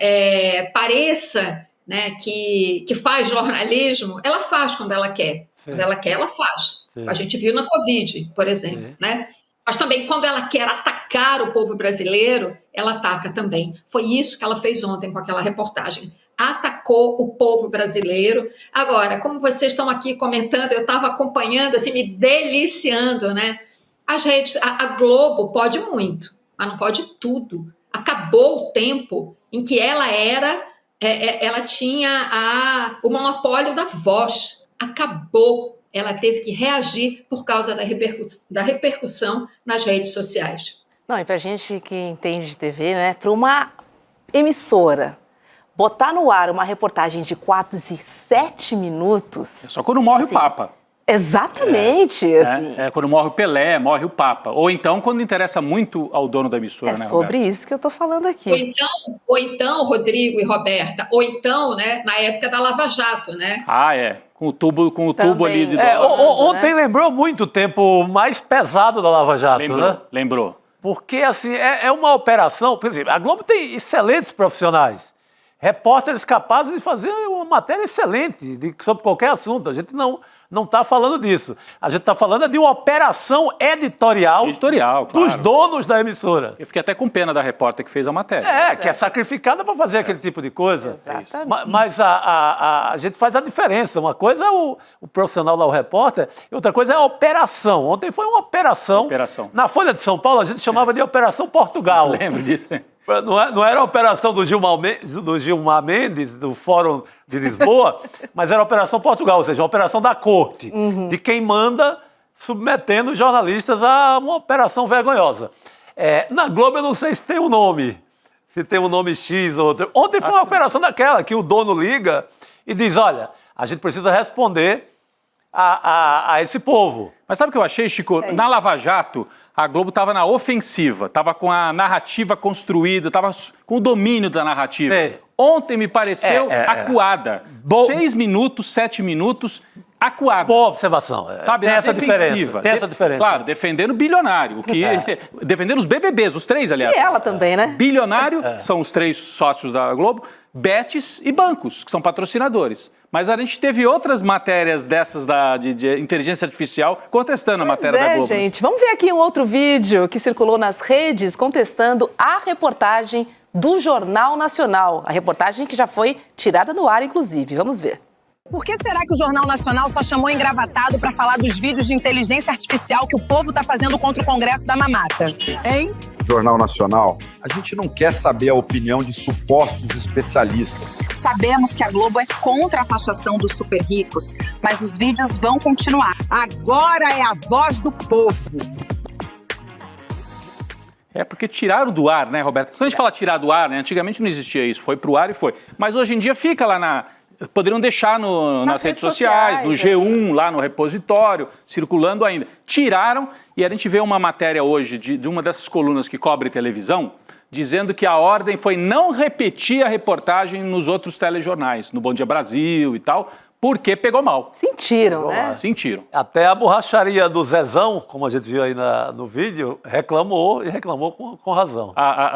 pareça, né, que faz jornalismo, ela faz quando ela quer. Sim. Quando ela quer, ela faz. Sim. A gente viu na Covid, por exemplo, né? Mas também, quando ela quer atacar o povo brasileiro, ela ataca também. Foi isso que ela fez ontem com aquela reportagem. Atacou o povo brasileiro. Agora, como vocês estão aqui comentando, eu estava acompanhando, assim, me deliciando, né? As redes, a Globo pode muito, mas não pode tudo. Acabou o tempo em que ela tinha o monopólio da voz. Acabou. Ela teve que reagir por causa da repercussão nas redes sociais. Não, e para a gente que entende de TV, né? Para uma emissora botar no ar uma reportagem de 4 e 7 minutos... É só quando morre assim, o Papa. Exatamente. Assim. Quando morre o Pelé, morre o Papa. Ou então, quando interessa muito ao dono da emissora, né, sobre Roberta? Isso que eu estou falando aqui. Ou então, Rodrigo e Roberta, ou então, né, na época da Lava Jato, né? Com o tubo ali de ontem, né? Lembrou muito o tempo mais pesado da Lava Jato, né? Lembrou. Porque, assim, é uma operação... Por exemplo, a Globo tem excelentes profissionais. Repórteres capazes de fazer uma matéria excelente sobre qualquer assunto. A gente não está falando disso. A gente está falando de uma operação editorial claro, dos donos da emissora. Eu fiquei até com pena da repórter que fez a matéria. Que é sacrificada para fazer aquele tipo de coisa. Exatamente. Mas a gente faz a diferença. Uma coisa é o profissional lá, o repórter, e outra coisa é a operação. Ontem foi uma operação. Na Folha de São Paulo, a gente chamava de Operação Portugal. Lembro disso. Não era a operação do Gilmar Mendes, do Fórum de Lisboa, mas era a Operação Portugal, ou seja, a operação da corte, de quem manda submetendo os jornalistas a uma operação vergonhosa. Na Globo eu não sei se tem um nome, X ou outro. Ontem foi uma operação daquela, que o dono liga e diz, olha, a gente precisa responder a esse povo. Mas sabe o que eu achei, Chico? Na Lava Jato, a Globo estava na ofensiva, estava com a narrativa construída, estava com o domínio da narrativa. Ontem me pareceu acuada. 6 minutos, 7 minutos, acuada. Boa observação. Sabe, tem essa diferença. Claro, defendendo o bilionário, defendendo os BBBs, os 3, aliás. E ela também, né? Bilionário, são os 3 sócios da Globo, Betis e bancos, que são patrocinadores. Mas a gente teve outras matérias dessas de inteligência artificial contestando a matéria da Globo. Gente, vamos ver aqui um outro vídeo que circulou nas redes contestando a reportagem do Jornal Nacional. A reportagem que já foi tirada do ar, inclusive. Vamos ver. Por que será que o Jornal Nacional só chamou engravatado para falar dos vídeos de inteligência artificial que o povo está fazendo contra o Congresso da Mamata? Hein? Jornal Nacional, a gente não quer saber a opinião de supostos especialistas. Sabemos que a Globo é contra a taxação dos super ricos, mas os vídeos vão continuar. Agora é a voz do povo. É porque tiraram do ar, né, Roberto? Quando a gente fala tirar do ar, né, antigamente não existia isso, foi pro ar e foi. Mas hoje em dia fica lá na... Poderiam deixar nas redes sociais, no G1, lá no repositório, circulando ainda. Tiraram, e a gente vê uma matéria hoje de uma dessas colunas que cobre televisão, dizendo que a ordem foi não repetir a reportagem nos outros telejornais, no Bom Dia Brasil e tal, porque pegou mal. Sentiram, né? Sentiram. Até a borracharia do Zezão, como a gente viu aí no vídeo, reclamou com razão.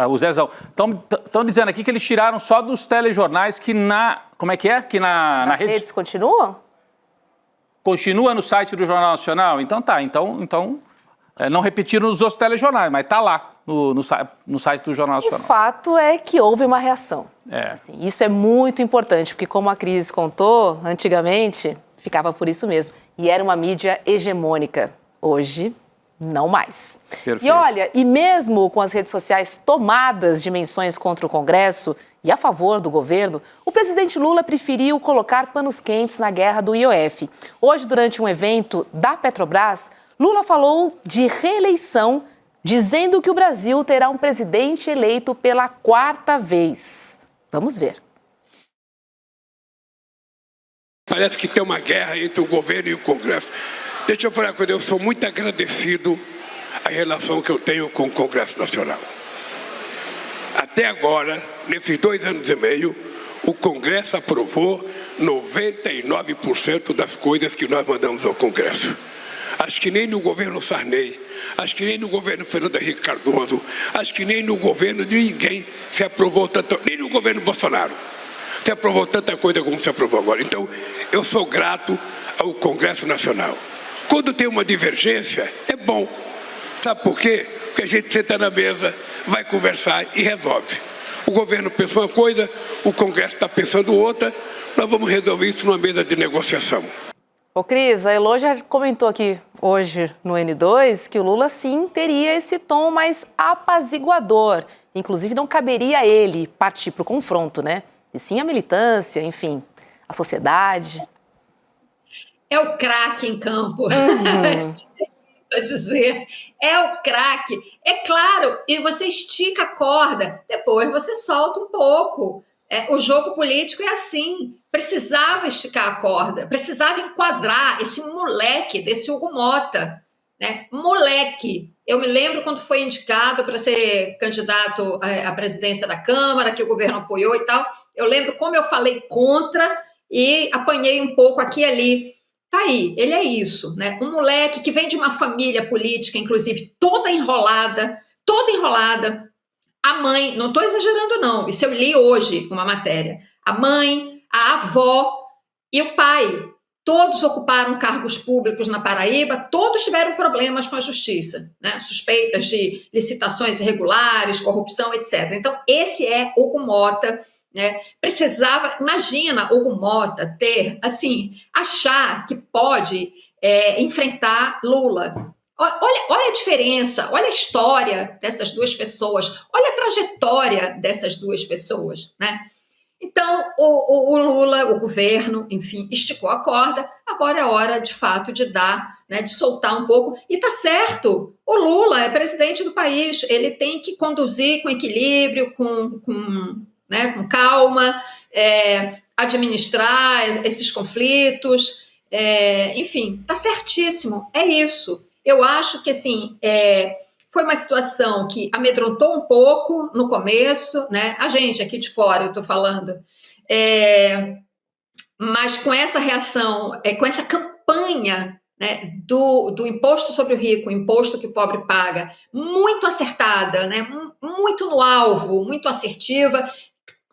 O Zezão. Estão dizendo aqui que eles tiraram só dos telejornais que na... Como é que é? Que na rede... redes continuam? Continua no site do Jornal Nacional? Então tá. Então não repetiram nos outros telejornais, mas tá lá no site do Jornal Nacional. O fato é que houve uma reação. É. Assim, isso é muito importante, porque como a Cris contou, antigamente ficava por isso mesmo. E era uma mídia hegemônica. Hoje, não mais. Perfeito. E olha, e mesmo com as redes sociais tomadas de menções contra o Congresso e a favor do governo, o presidente Lula preferiu colocar panos quentes na guerra do IOF. Hoje, durante um evento da Petrobras, Lula falou de reeleição, dizendo que o Brasil terá um presidente eleito pela 4ª vez. Vamos ver. Parece que tem uma guerra entre o governo e o Congresso. Deixa eu falar uma coisa, eu sou muito agradecido à relação que eu tenho com o Congresso Nacional. Até agora, nesses 2 anos e meio, o Congresso aprovou 99% das coisas que nós mandamos ao Congresso. Acho que nem no governo Sarney, acho que nem no governo Fernando Henrique Cardoso, acho que nem no governo de ninguém se aprovou tanto, nem no governo Bolsonaro se aprovou tanta coisa como se aprovou agora. Então, eu sou grato ao Congresso Nacional. Quando tem uma divergência, é bom. Sabe por quê? Porque a gente senta na mesa, vai conversar e resolve. O governo pensou uma coisa, o Congresso está pensando outra, nós vamos resolver isso numa mesa de negociação. Ô Cris, a Elô já comentou aqui hoje no N2 que o Lula sim teria esse tom mais apaziguador. Inclusive não caberia a ele partir para o confronto, né? E sim a militância, enfim, a sociedade. É o craque em campo. A dizer, é o craque. É claro, e você estica a corda, depois você solta um pouco. O jogo político é assim, precisava esticar a corda, precisava enquadrar esse moleque desse Hugo Mota, né? Moleque. Eu me lembro quando foi indicado para ser candidato à presidência da Câmara, que o governo apoiou e tal, eu lembro como eu falei contra e apanhei um pouco aqui e ali. Tá aí, ele é isso, né? Um moleque que vem de uma família política, inclusive, toda enrolada, a mãe, não estou exagerando não, isso eu li hoje uma matéria, a mãe, a avó e o pai, todos ocuparam cargos públicos na Paraíba, todos tiveram problemas com a justiça, né? Suspeitas de licitações irregulares, corrupção, etc. Então, esse é Hugo Mota, né? Precisava, imagina Hugo Mota ter, assim, achar que pode enfrentar Lula. Olha a diferença, olha a história dessas duas pessoas, olha a trajetória dessas duas pessoas, né? Então, o Lula, o governo, enfim, esticou a corda, agora é hora, de fato, de dar, né, de soltar um pouco, e tá certo, o Lula é presidente do país, ele tem que conduzir com equilíbrio, com calma, administrar esses conflitos, enfim, tá certíssimo, é isso. Eu acho que, assim, foi uma situação que amedrontou um pouco no começo, né? A gente aqui de fora, eu estou falando, mas com essa reação, com essa campanha, né, do imposto sobre o rico, o imposto que o pobre paga, muito acertada, né, muito no alvo, muito assertiva,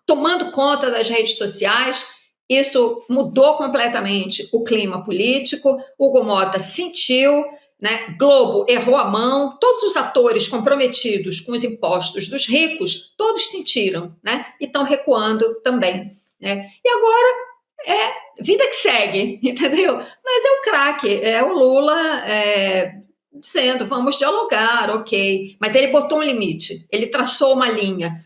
tomando conta das redes sociais, isso mudou completamente o clima político. Hugo Mota sentiu, né? Globo errou a mão, todos os atores comprometidos com os impostos dos ricos, todos sentiram, né? E estão recuando também, né? E agora vida que segue, entendeu? Mas é o craque, é o Lula, dizendo, vamos dialogar, ok. Mas ele botou um limite, ele traçou uma linha.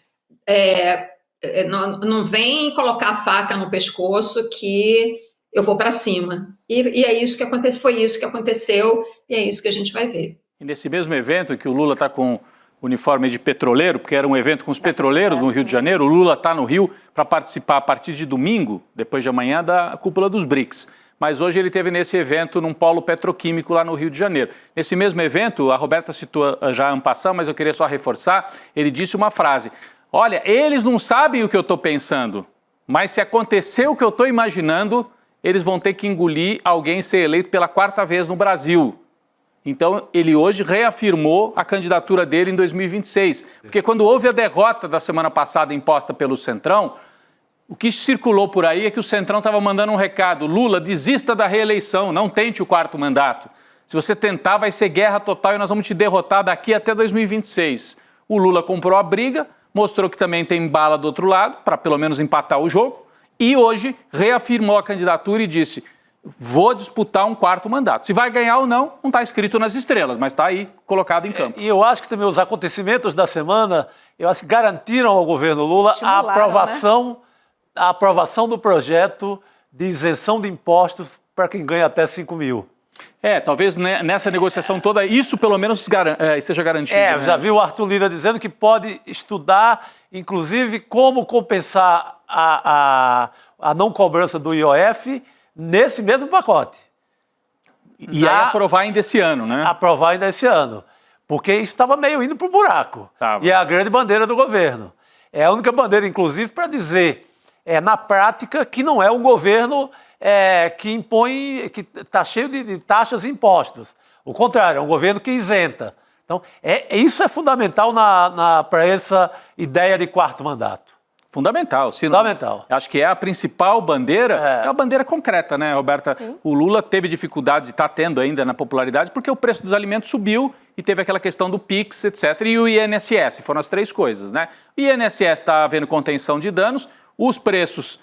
Não vem colocar a faca no pescoço que eu vou para cima. E é isso que aconteceu, foi isso que aconteceu, e é isso que a gente vai ver. E nesse mesmo evento que o Lula está com uniforme de petroleiro, porque era um evento com os petroleiros no Rio de Janeiro, o Lula está no Rio para participar a partir de domingo, depois de amanhã, da cúpula dos BRICS. Mas hoje ele esteve nesse evento num polo petroquímico lá no Rio de Janeiro. Nesse mesmo evento, a Roberta citou já en passant, mas eu queria só reforçar, ele disse uma frase: olha, eles não sabem o que eu estou pensando, mas se acontecer o que eu estou imaginando, eles vão ter que engolir alguém ser eleito pela 4ª vez no Brasil. Então, ele hoje reafirmou a candidatura dele em 2026. Porque quando houve a derrota da semana passada imposta pelo Centrão, o que circulou por aí é que o Centrão estava mandando um recado: Lula, desista da reeleição, não tente o 4º mandato. Se você tentar, vai ser guerra total e nós vamos te derrotar daqui até 2026. O Lula comprou a briga, mostrou que também tem bala do outro lado, para pelo menos empatar o jogo, e hoje reafirmou a candidatura e disse: vou disputar um 4º mandato. Se vai ganhar ou não está escrito nas estrelas, mas está aí colocado em campo. E eu acho que também os acontecimentos da semana, eu acho que garantiram ao governo Lula a aprovação do projeto de isenção de impostos para quem ganha até 5 mil. Talvez nessa negociação toda, isso pelo menos esteja garantido. Né? Já vi o Arthur Lira dizendo que pode estudar, inclusive, como compensar a não cobrança do IOF nesse mesmo pacote. E aí aprovar ainda esse ano, né? Aprovar ainda esse ano. Porque isso estava meio indo para o buraco. E é a grande bandeira do governo. É a única bandeira, inclusive, para dizer, na prática, que não é um governo que impõe, que está cheio de taxas e impostos. O contrário, é um governo que isenta. Então, isso é fundamental para essa ideia de 4º mandato. Fundamental. Fundamental. Acho que é a principal bandeira, é a bandeira concreta, né, Roberta? Sim. O Lula teve dificuldade, está tendo ainda na popularidade, porque o preço dos alimentos subiu e teve aquela questão do PIX, etc. E o INSS, foram as 3 coisas, né? O INSS está havendo contenção de danos, os preços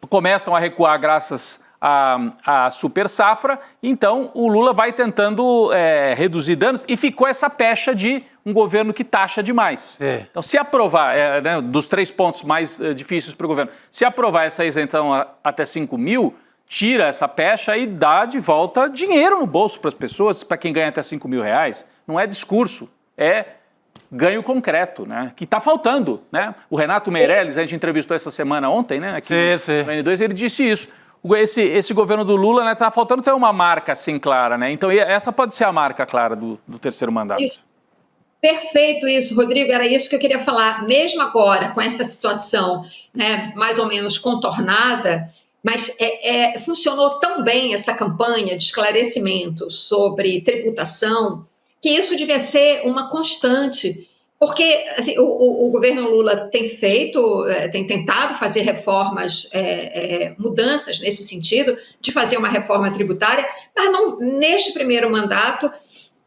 começam a recuar graças à super safra, então o Lula vai tentando reduzir danos e ficou essa pecha de um governo que taxa demais. Então, se aprovar, dos 3 pontos mais difíceis para o governo, se aprovar essa isenção até 5 mil, tira essa pecha e dá de volta dinheiro no bolso para as pessoas, para quem ganha até 5 mil reais. Não é discurso, é ganho concreto, né? Que está faltando, né? O Renato Meirelles, a gente entrevistou essa semana ontem, né? Aqui no N2, ele disse isso. Esse governo do Lula, né, tá faltando ter uma marca assim clara, né? Então essa pode ser a marca clara do 3º mandato. Isso. Perfeito isso, Rodrigo, era isso que eu queria falar. Mesmo agora, com essa situação, né, mais ou menos contornada, mas funcionou tão bem essa campanha de esclarecimento sobre tributação, que isso devia ser uma constante. Porque assim, o governo Lula tem tentado fazer reformas, mudanças nesse sentido, de fazer uma reforma tributária, mas não, neste primeiro mandato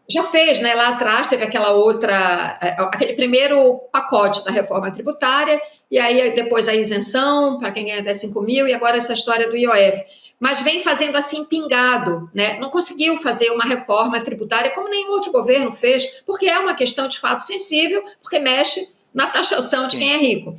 já fez, né? Lá atrás teve aquele primeiro pacote da reforma tributária, e aí depois a isenção para quem ganha até 5 mil, e agora essa história do IOF. Mas vem fazendo assim pingado, né? Não conseguiu fazer uma reforma tributária como nenhum outro governo fez, porque é uma questão de fato sensível, porque mexe na taxação de quem é rico.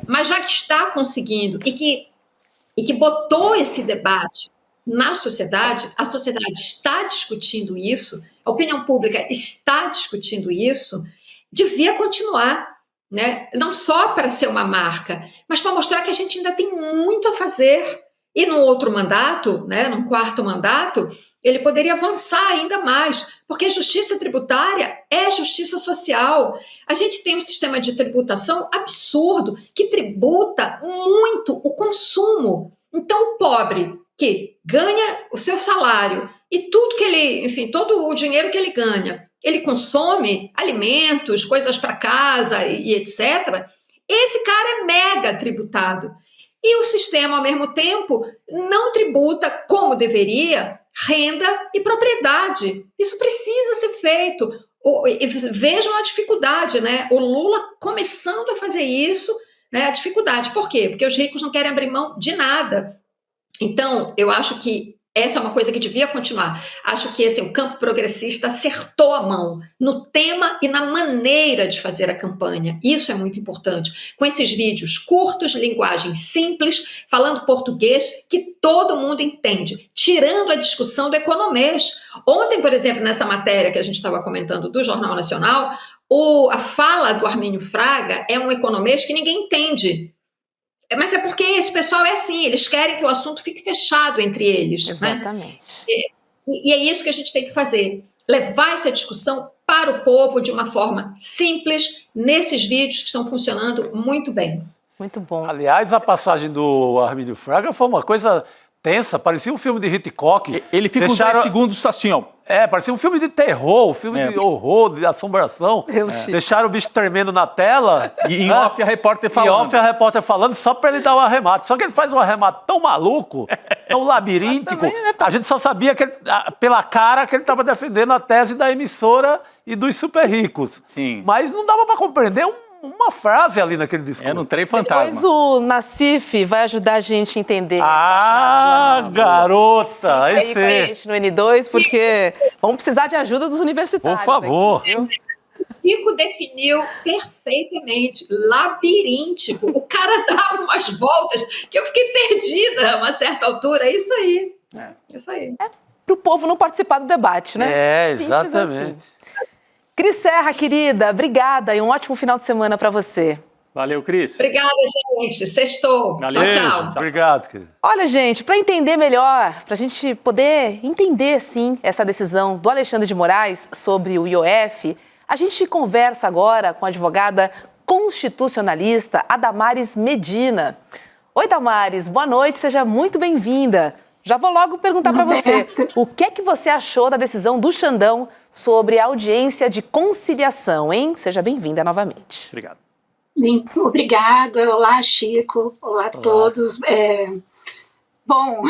Mas já que está conseguindo e que botou esse debate na sociedade, a sociedade está discutindo isso, a opinião pública está discutindo isso, devia continuar, né? Não só para ser uma marca, mas para mostrar que a gente ainda tem muito a fazer. E no outro mandato, né, num 4º mandato, ele poderia avançar ainda mais, porque justiça tributária é justiça social. A gente tem um sistema de tributação absurdo, que tributa muito o consumo. Então, o pobre que ganha o seu salário e tudo que ele, enfim, todo o dinheiro que ele ganha, ele consome alimentos, coisas para casa e etc., esse cara é mega tributado. E o sistema, ao mesmo tempo, não tributa como deveria renda e propriedade. Isso precisa ser feito. Vejam a dificuldade, né? O Lula começando a fazer isso, né? A dificuldade. Por quê? Porque os ricos não querem abrir mão de nada. Então, eu acho que Essa é uma coisa que devia continuar. Acho que o campo progressista acertou a mão no tema e na maneira de fazer a campanha. Isso é muito importante. Com esses vídeos curtos, linguagem simples, falando português que todo mundo entende, tirando a discussão do economês. Ontem, por exemplo, nessa matéria que a gente estava comentando do Jornal Nacional, a fala do Armínio Fraga é um economês que ninguém entende. Mas é porque esse pessoal é assim, eles querem que o assunto fique fechado entre eles. Exatamente. Né? E é isso que a gente tem que fazer, levar essa discussão para o povo de uma forma simples, nesses vídeos que estão funcionando muito bem. Muito bom. Aliás, a passagem do Armínio Fraga foi uma coisa tensa, parecia um filme de Hitchcock. Ele fica uns 10 segundos assim, ó. Parecia um filme de terror, um filme de horror, de assombração. Deixaram o bicho tremendo na tela. E em off a repórter falando. Em off a repórter falando só para ele dar o arremate. Só que ele faz um arremate tão maluco, tão labiríntico. A gente só sabia que pela cara que ele estava defendendo a tese da emissora e dos super ricos. Sim. Mas não dava para compreender uma frase ali naquele discurso. É no trem fantasma. Depois o Nassif vai ajudar a gente a entender. Garota! Fica aí com a gente no N2, porque vamos precisar de ajuda dos universitários. Por favor. Aqui, viu? Pico definiu perfeitamente, labiríntico. O cara dava umas voltas que eu fiquei perdida a uma certa altura. É isso aí. Isso aí. Para o povo não participar do debate, né? Exatamente. Assim. Cris Serra, querida, obrigada e um ótimo final de semana para você. Valeu, Cris. Obrigada, gente. Sextou. Valeu. Tchau. Obrigado, querido. Olha, gente, para entender melhor, para a gente poder entender, sim, essa decisão do Alexandre de Moraes sobre o IOF, a gente conversa agora com a advogada constitucionalista Adamares Medina. Oi, Damares, boa noite, seja muito bem-vinda. Já vou logo perguntar para você, o que é que você achou da decisão do Xandão sobre a audiência de conciliação, hein? Seja bem-vinda novamente. Obrigado. Obrigada. Olá, Chico. Olá a todos. Bom,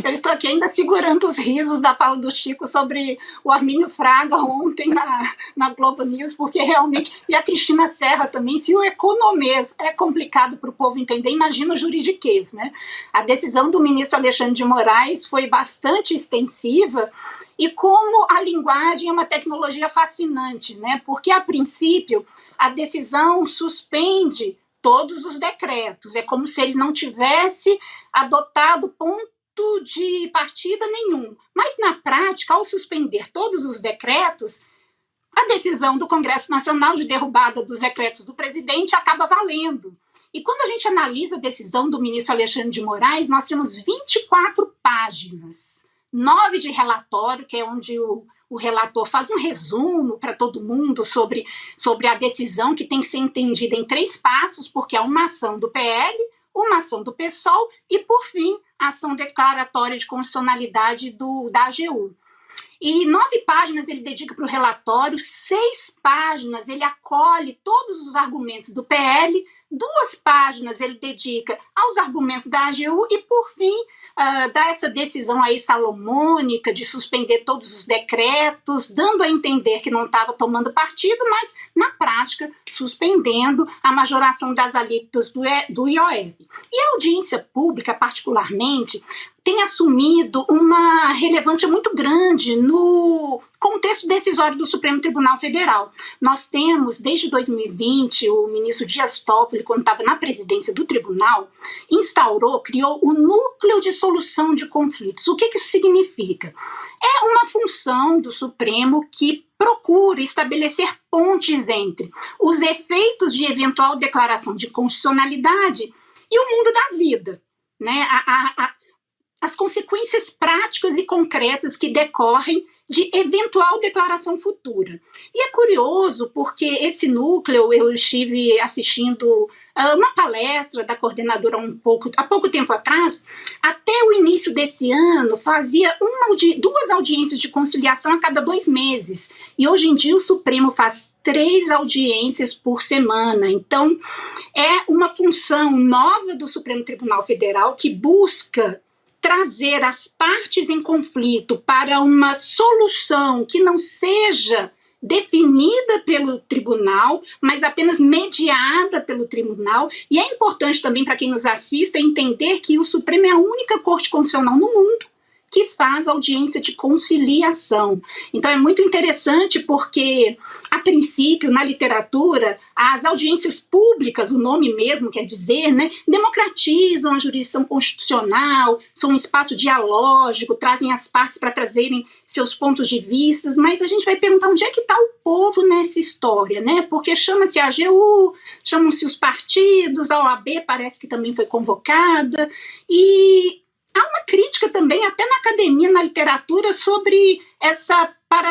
eu estou aqui ainda segurando os risos da fala do Chico sobre o Armínio Fraga ontem na Globo News, porque realmente... E a Cristina Serra também, se o economês é complicado para o povo entender, imagina o juridiquês, né? A decisão do ministro Alexandre de Moraes foi bastante extensiva e como a linguagem é uma tecnologia fascinante, né? Porque, a princípio, a decisão suspende todos os decretos. É como se ele não tivesse adotado ponto de partida nenhum. Mas, na prática, ao suspender todos os decretos, a decisão do Congresso Nacional de derrubada dos decretos do presidente acaba valendo. E quando a gente analisa a decisão do ministro Alexandre de Moraes, nós temos 24 páginas, 9 de relatório, que é onde o relator faz um resumo para todo mundo sobre a decisão, que tem que ser entendida em 3 passos, porque é uma ação do PL, uma ação do PSOL e, por fim, a ação declaratória de constitucionalidade da AGU. E 9 páginas ele dedica para o relatório, 6 páginas ele acolhe todos os argumentos do PL, 2 páginas ele dedica aos argumentos da AGU e, por fim, dá essa decisão aí salomônica de suspender todos os decretos, dando a entender que não estava tomando partido, mas, na prática, suspendendo a majoração das alíquotas do IOF. E a audiência pública, particularmente, tem assumido uma relevância muito grande no contexto decisório do Supremo Tribunal Federal. Nós temos, desde 2020, o ministro Dias Toffoli, quando estava na presidência do tribunal, criou o Núcleo de Solução de Conflitos. O que isso significa? É uma função do Supremo que procura estabelecer pontes entre os efeitos de eventual declaração de constitucionalidade e o mundo da vida, né? As consequências práticas e concretas que decorrem de eventual declaração futura. E é curioso porque esse núcleo, eu estive assistindo uma palestra da coordenadora há pouco tempo atrás, até o início desse ano fazia 2 audiências de conciliação a cada 2 meses. E hoje em dia o Supremo faz 3 audiências por semana. Então, é uma função nova do Supremo Tribunal Federal que busca trazer as partes em conflito para uma solução que não seja definida pelo tribunal, mas apenas mediada pelo tribunal. E é importante também para quem nos assista entender que o Supremo é a única corte constitucional no mundo que faz audiência de conciliação. Então é muito interessante porque, a princípio, na literatura, as audiências públicas, o nome mesmo quer dizer, né, democratizam a jurisdição constitucional, são um espaço dialógico, trazem as partes para trazerem seus pontos de vista, mas a gente vai perguntar onde é que está o povo nessa história, né? Porque chama-se a AGU, chamam-se os partidos, a OAB parece que também foi convocada, e há uma crítica também, até na academia, na literatura, sobre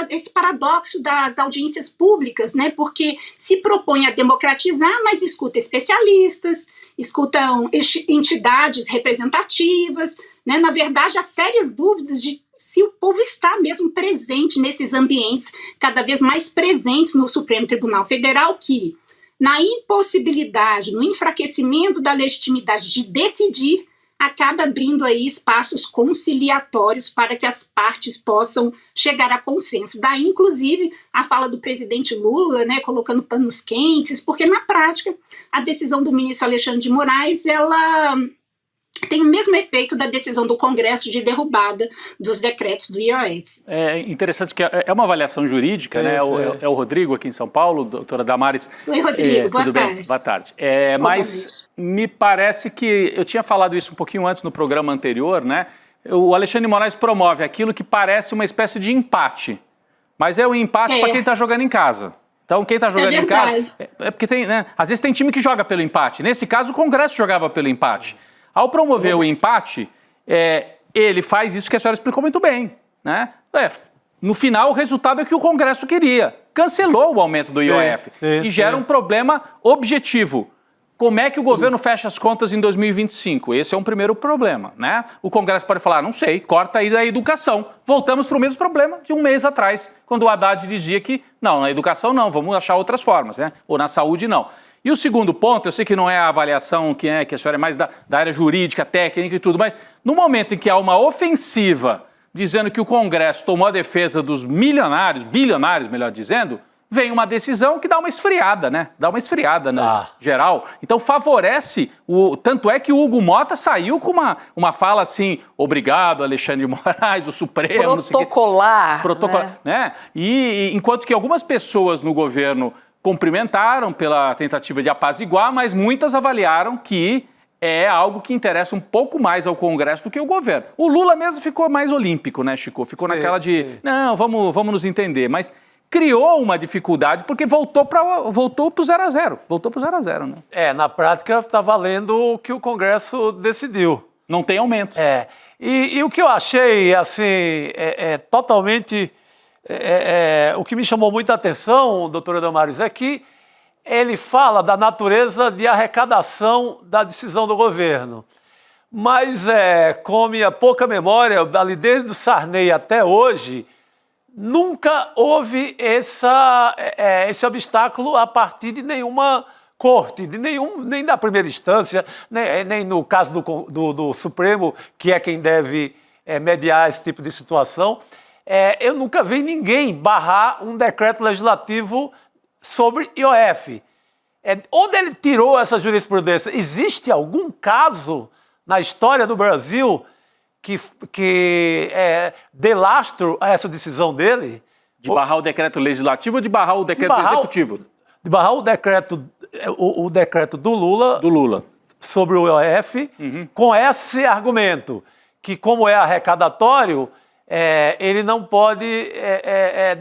esse paradoxo das audiências públicas, né? Porque se propõe a democratizar, mas escuta especialistas, escutam entidades representativas, né? Na verdade, há sérias dúvidas de se o povo está mesmo presente nesses ambientes, cada vez mais presentes no Supremo Tribunal Federal, que, na impossibilidade, no enfraquecimento da legitimidade de decidir, acaba abrindo aí espaços conciliatórios para que as partes possam chegar a consenso. Daí, inclusive, a fala do presidente Lula, né, colocando panos quentes, porque, na prática, a decisão do ministro Alexandre de Moraes, ela tem o mesmo efeito da decisão do Congresso de derrubada dos decretos do IOF. É interessante que é uma avaliação jurídica, né? É o Rodrigo aqui em São Paulo, doutora Damares. Oi, Rodrigo, boa tudo tarde. Bem? Boa tarde. Mas me parece que, eu tinha falado isso um pouquinho antes no programa anterior, né? O Alexandre de Moraes promove aquilo que parece uma espécie de empate, mas é um empate para quem está jogando em casa. Então, quem está jogando em casa... É porque tem, né? Às vezes tem time que joga pelo empate. Nesse caso, o Congresso jogava pelo empate. Ao promover o empate, ele faz isso que a senhora explicou muito bem, né? No final, o resultado é que o Congresso queria. Cancelou o aumento do IOF e gera um problema objetivo. Como é que o governo fecha as contas em 2025? Esse é um primeiro problema, né? O Congresso pode falar, não sei, corta aí da educação. Voltamos para o mesmo problema de um mês atrás, quando o Haddad dizia que, não, na educação não, vamos achar outras formas, né? Ou na saúde não. E o segundo ponto, eu sei que não é a avaliação que a senhora é mais da área jurídica, técnica e tudo, mas no momento em que há uma ofensiva dizendo que o Congresso tomou a defesa dos milionários, bilionários, melhor dizendo, vem uma decisão que dá uma esfriada, né? Dá uma esfriada na geral. Então favorece, tanto é que o Hugo Mota saiu com uma fala assim, obrigado Alexandre de Moraes, o Supremo... Protocolar. Né? E enquanto que algumas pessoas no governo cumprimentaram pela tentativa de apaziguar, mas muitas avaliaram que é algo que interessa um pouco mais ao Congresso do que o governo. O Lula mesmo ficou mais olímpico, né, Chico? Ficou naquela de, não, vamos nos entender, mas criou uma dificuldade porque voltou para o 0-0. Voltou para o 0-0, né? Na prática está valendo o que o Congresso decidiu. Não tem aumento. E o que eu achei, assim, totalmente... o que me chamou muita atenção, doutora Damares, é que ele fala da natureza de arrecadação da decisão do governo. Mas, com minha pouca memória, ali desde o Sarney até hoje, nunca houve esse obstáculo a partir de nenhuma corte, nem da primeira instância, nem no caso do Supremo, que é quem deve mediar esse tipo de situação. Eu nunca vi ninguém barrar um decreto legislativo sobre IOF. Onde ele tirou essa jurisprudência? Existe algum caso na história do Brasil que dê lastro a essa decisão dele? De barrar o decreto legislativo ou de barrar o decreto executivo? De barrar o decreto do Lula sobre o IOF, com esse argumento, que como é arrecadatório, ele não pode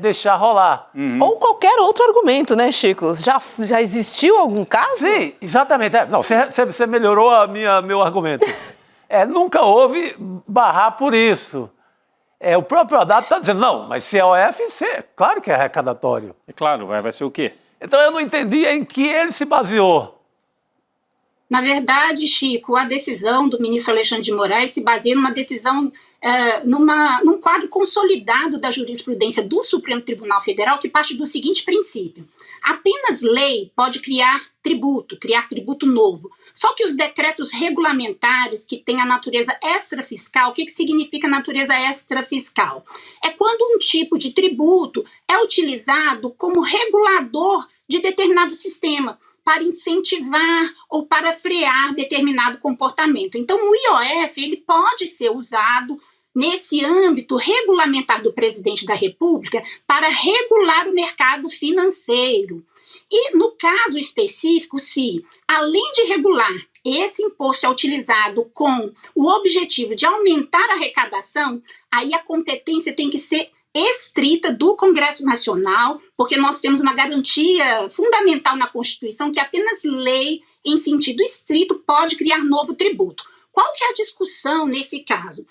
deixar rolar. Ou qualquer outro argumento, né, Chico? Já existiu algum caso? Sim, exatamente. Não, você melhorou meu argumento. Nunca houve barrar por isso. O próprio Haddad está dizendo, não, mas se é OF, claro que é arrecadatório. É claro, vai ser o quê? Então eu não entendi em que ele se baseou. Na verdade, Chico, a decisão do ministro Alexandre de Moraes se baseia numa decisão, num quadro consolidado da jurisprudência do Supremo Tribunal Federal, que parte do seguinte princípio: apenas lei pode criar tributo novo. Só que os decretos regulamentares que têm a natureza extrafiscal, o que significa natureza extrafiscal? É quando um tipo de tributo é utilizado como regulador de determinado sistema, para incentivar ou para frear determinado comportamento. Então, o IOF ele pode ser usado nesse âmbito regulamentar do presidente da República para regular o mercado financeiro. E, no caso específico, se, além de regular, esse imposto é utilizado com o objetivo de aumentar a arrecadação, aí a competência tem que ser estrita do Congresso Nacional, porque nós temos uma garantia fundamental na Constituição que apenas lei em sentido estrito pode criar novo tributo. Qual que é a discussão nesse caso?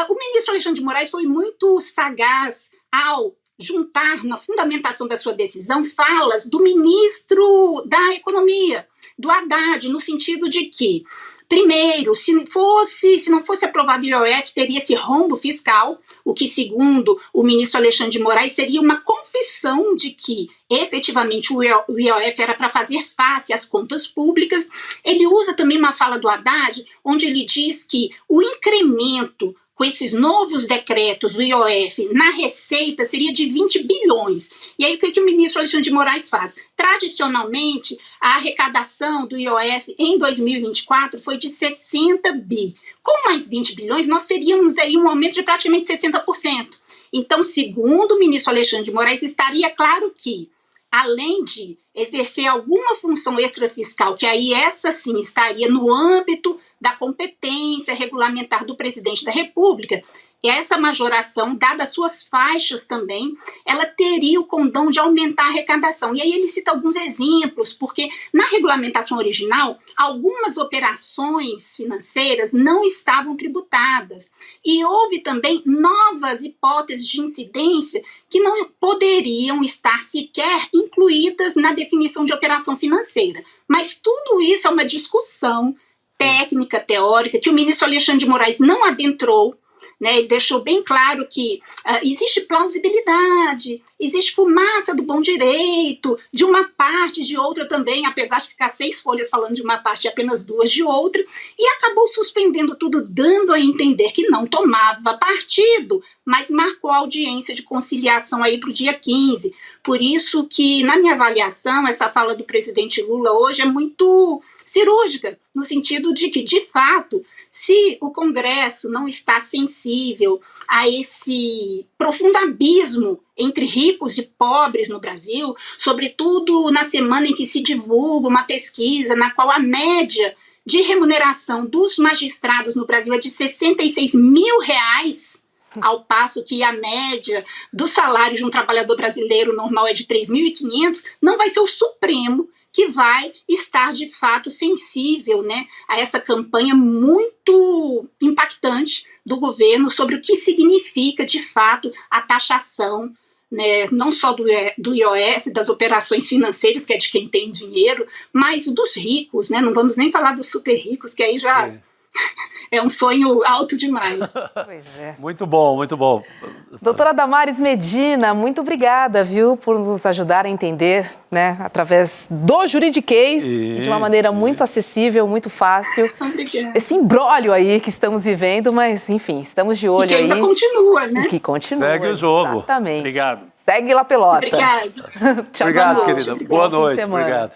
O ministro Alexandre de Moraes foi muito sagaz ao juntar na fundamentação da sua decisão falas do ministro da Economia, do Haddad, no sentido de que, primeiro, se não fosse aprovado o IOF, teria esse rombo fiscal, o que, segundo o ministro Alexandre de Moraes, seria uma confissão de que, efetivamente, o IOF era para fazer face às contas públicas. Ele usa também uma fala do Haddad, onde ele diz que o incremento com esses novos decretos do IOF na receita seria de 20 bilhões. E aí o que o ministro Alexandre de Moraes faz? Tradicionalmente, a arrecadação do IOF em 2024 foi de 60 bi. Com mais 20 bilhões, nós teríamos aí um aumento de praticamente 60%. Então, segundo o ministro Alexandre de Moraes, estaria claro que, além de exercer alguma função extrafiscal, que aí essa sim estaria no âmbito da competência regulamentar do presidente da República, essa majoração, dadas suas faixas também, ela teria o condão de aumentar a arrecadação. E aí ele cita alguns exemplos, porque na regulamentação original, algumas operações financeiras não estavam tributadas. E houve também novas hipóteses de incidência que não poderiam estar sequer incluídas na definição de operação financeira. Mas tudo isso é uma discussão técnica, teórica, que o ministro Alexandre de Moraes não adentrou, né? Ele deixou bem claro que existe plausibilidade, existe fumaça do bom direito, de uma parte, de outra também, apesar de ficar 6 folhas falando de uma parte e apenas 2 de outra, e acabou suspendendo tudo, dando a entender que não tomava partido, mas marcou a audiência de conciliação aí para o dia 15. Por isso que, na minha avaliação, essa fala do presidente Lula hoje é muito cirúrgica, no sentido de que, de fato, se o Congresso não está sensível a esse profundo abismo entre ricos e pobres no Brasil, sobretudo na semana em que se divulga uma pesquisa na qual a média de remuneração dos magistrados no Brasil é de R$66 mil, ao passo que a média do salário de um trabalhador brasileiro normal é de 3.500, não vai ser o Supremo que vai estar, de fato, sensível, né, a essa campanha muito impactante do governo sobre o que significa, de fato, a taxação, né, não só do IOF, das operações financeiras, que é de quem tem dinheiro, mas dos ricos, né? Não vamos nem falar dos super ricos, que aí já é um sonho alto demais. Pois é. Muito bom, muito bom. Doutora Damares Medina, muito obrigada, viu, por nos ajudar a entender, né, através do juridiquês, e de uma maneira muito acessível, muito fácil. Obrigada. Esse imbróglio aí que estamos vivendo, mas, enfim, estamos de olho aí. E que ainda continua, né? E que continua. Segue o jogo. Exatamente. Obrigado. Segue lá, pelota. Obrigada. Tchau, Obrigado, querida. Boa noite. Obrigado.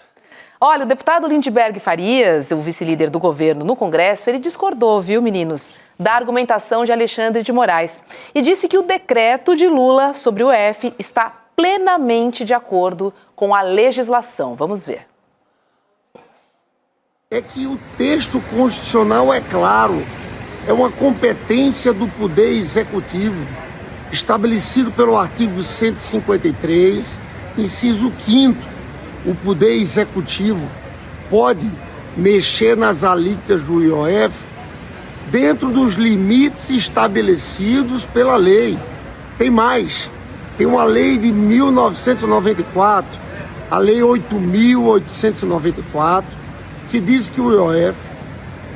Olha, o deputado Lindbergh Farias, o vice-líder do governo no Congresso, ele discordou, viu, meninos, da argumentação de Alexandre de Moraes e disse que o decreto de Lula sobre o IOF está plenamente de acordo com a legislação. Vamos ver. É que o texto constitucional é claro, é uma competência do Poder Executivo, estabelecido pelo artigo 153, inciso 5º. O Poder Executivo pode mexer nas alíquotas do IOF dentro dos limites estabelecidos pela lei. Tem mais, tem uma lei de 1994, a Lei 8.894, que diz que o IOF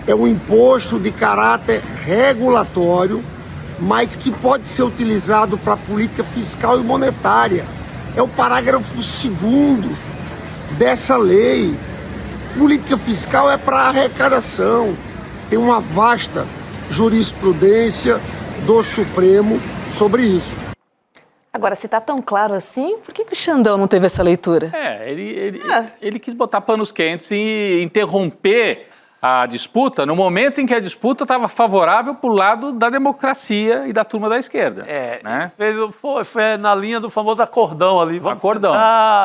é um imposto de caráter regulatório, mas que pode ser utilizado para política fiscal e monetária. É o parágrafo 2º dessa lei. Política fiscal é para arrecadação. Tem uma vasta jurisprudência do Supremo sobre isso. Agora, se está tão claro assim, por que o Xandão não teve essa leitura? Ele quis botar panos quentes e interromper a disputa no momento em que a disputa estava favorável para o lado da democracia e da turma da esquerda. Né? Foi na linha do famoso acordão ali. Vamos acordão.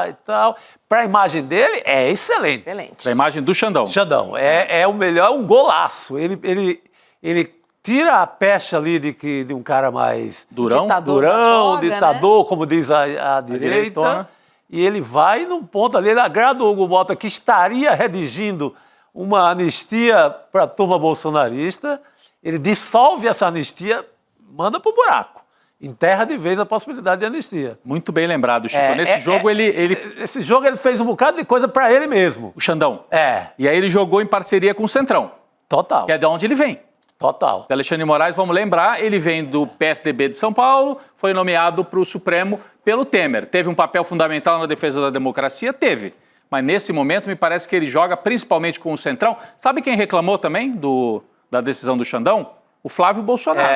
E tal. Para a imagem dele, é excelente. Para a imagem do Xandão. Xandão, é o melhor, é um golaço. Ele tira a pecha ali de um cara mais... Durão, ditador, né? Como diz a direita. E ele vai num ponto ali, ele agrada o Hugo Mota, que estaria redigindo uma anistia para a turma bolsonarista, ele dissolve essa anistia, manda para o buraco, enterra de vez a possibilidade de anistia. Muito bem lembrado, Chico. Nesse jogo Esse jogo ele fez um bocado de coisa para ele mesmo. O Xandão. E aí ele jogou em parceria com o Centrão. Total. Que é de onde ele vem. Total. O Alexandre de Moraes, vamos lembrar, ele vem do PSDB de São Paulo, foi nomeado para o Supremo pelo Temer. Teve um papel fundamental na defesa da democracia? Teve. Mas nesse momento me parece que ele joga principalmente com o Centrão. Sabe quem reclamou também da decisão do Xandão? O Flávio Bolsonaro.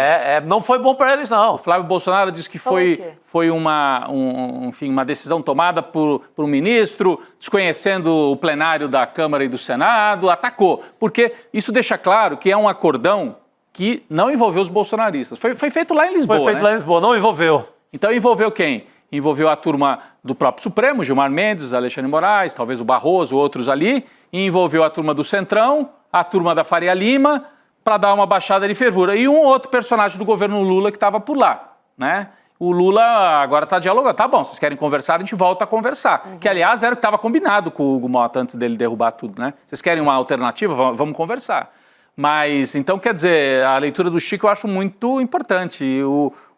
Não foi bom para eles, não. O Flávio Bolsonaro disse que foi uma decisão tomada por um ministro, desconhecendo o plenário da Câmara e do Senado, atacou. Porque isso deixa claro que é um acordão que não envolveu os bolsonaristas. Foi feito lá em Lisboa, Foi feito lá em Lisboa, não envolveu. Então envolveu quem? Envolveu a turma do próprio Supremo, Gilmar Mendes, Alexandre de Moraes, talvez o Barroso, outros ali, e envolveu a turma do Centrão, a turma da Faria Lima, para dar uma baixada de fervura. E um outro personagem do governo Lula que estava por lá, né? O Lula agora está dialogando. Tá bom, vocês querem conversar, a gente volta a conversar. Que, aliás, era o que estava combinado com o Hugo Mota antes dele derrubar tudo, né? Vocês querem uma alternativa? Vamos conversar. Mas, então, quer dizer, a leitura do Chico eu acho muito importante.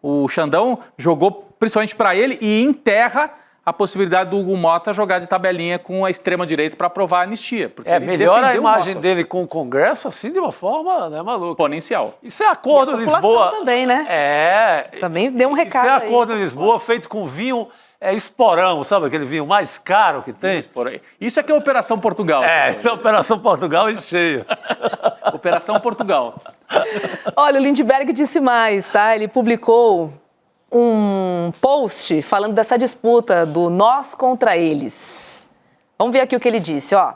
O Xandão jogou principalmente para ele e enterra a possibilidade do Hugo Mota jogar de tabelinha com a extrema-direita para aprovar a anistia. Melhora a imagem dele com o Congresso, assim, de uma forma, né, maluca. Exponencial. Isso é acordo de Lisboa. Também, né? Também deu um recado. Isso é acordo de Lisboa feito com vinho esporão, sabe aquele vinho mais caro que tem? Isso é que é Operação Portugal. Operação Portugal e cheia. Operação Portugal. Olha, o Lindbergh disse mais, tá? Ele publicou um post falando dessa disputa do nós contra eles. Vamos ver aqui o que ele disse, ó.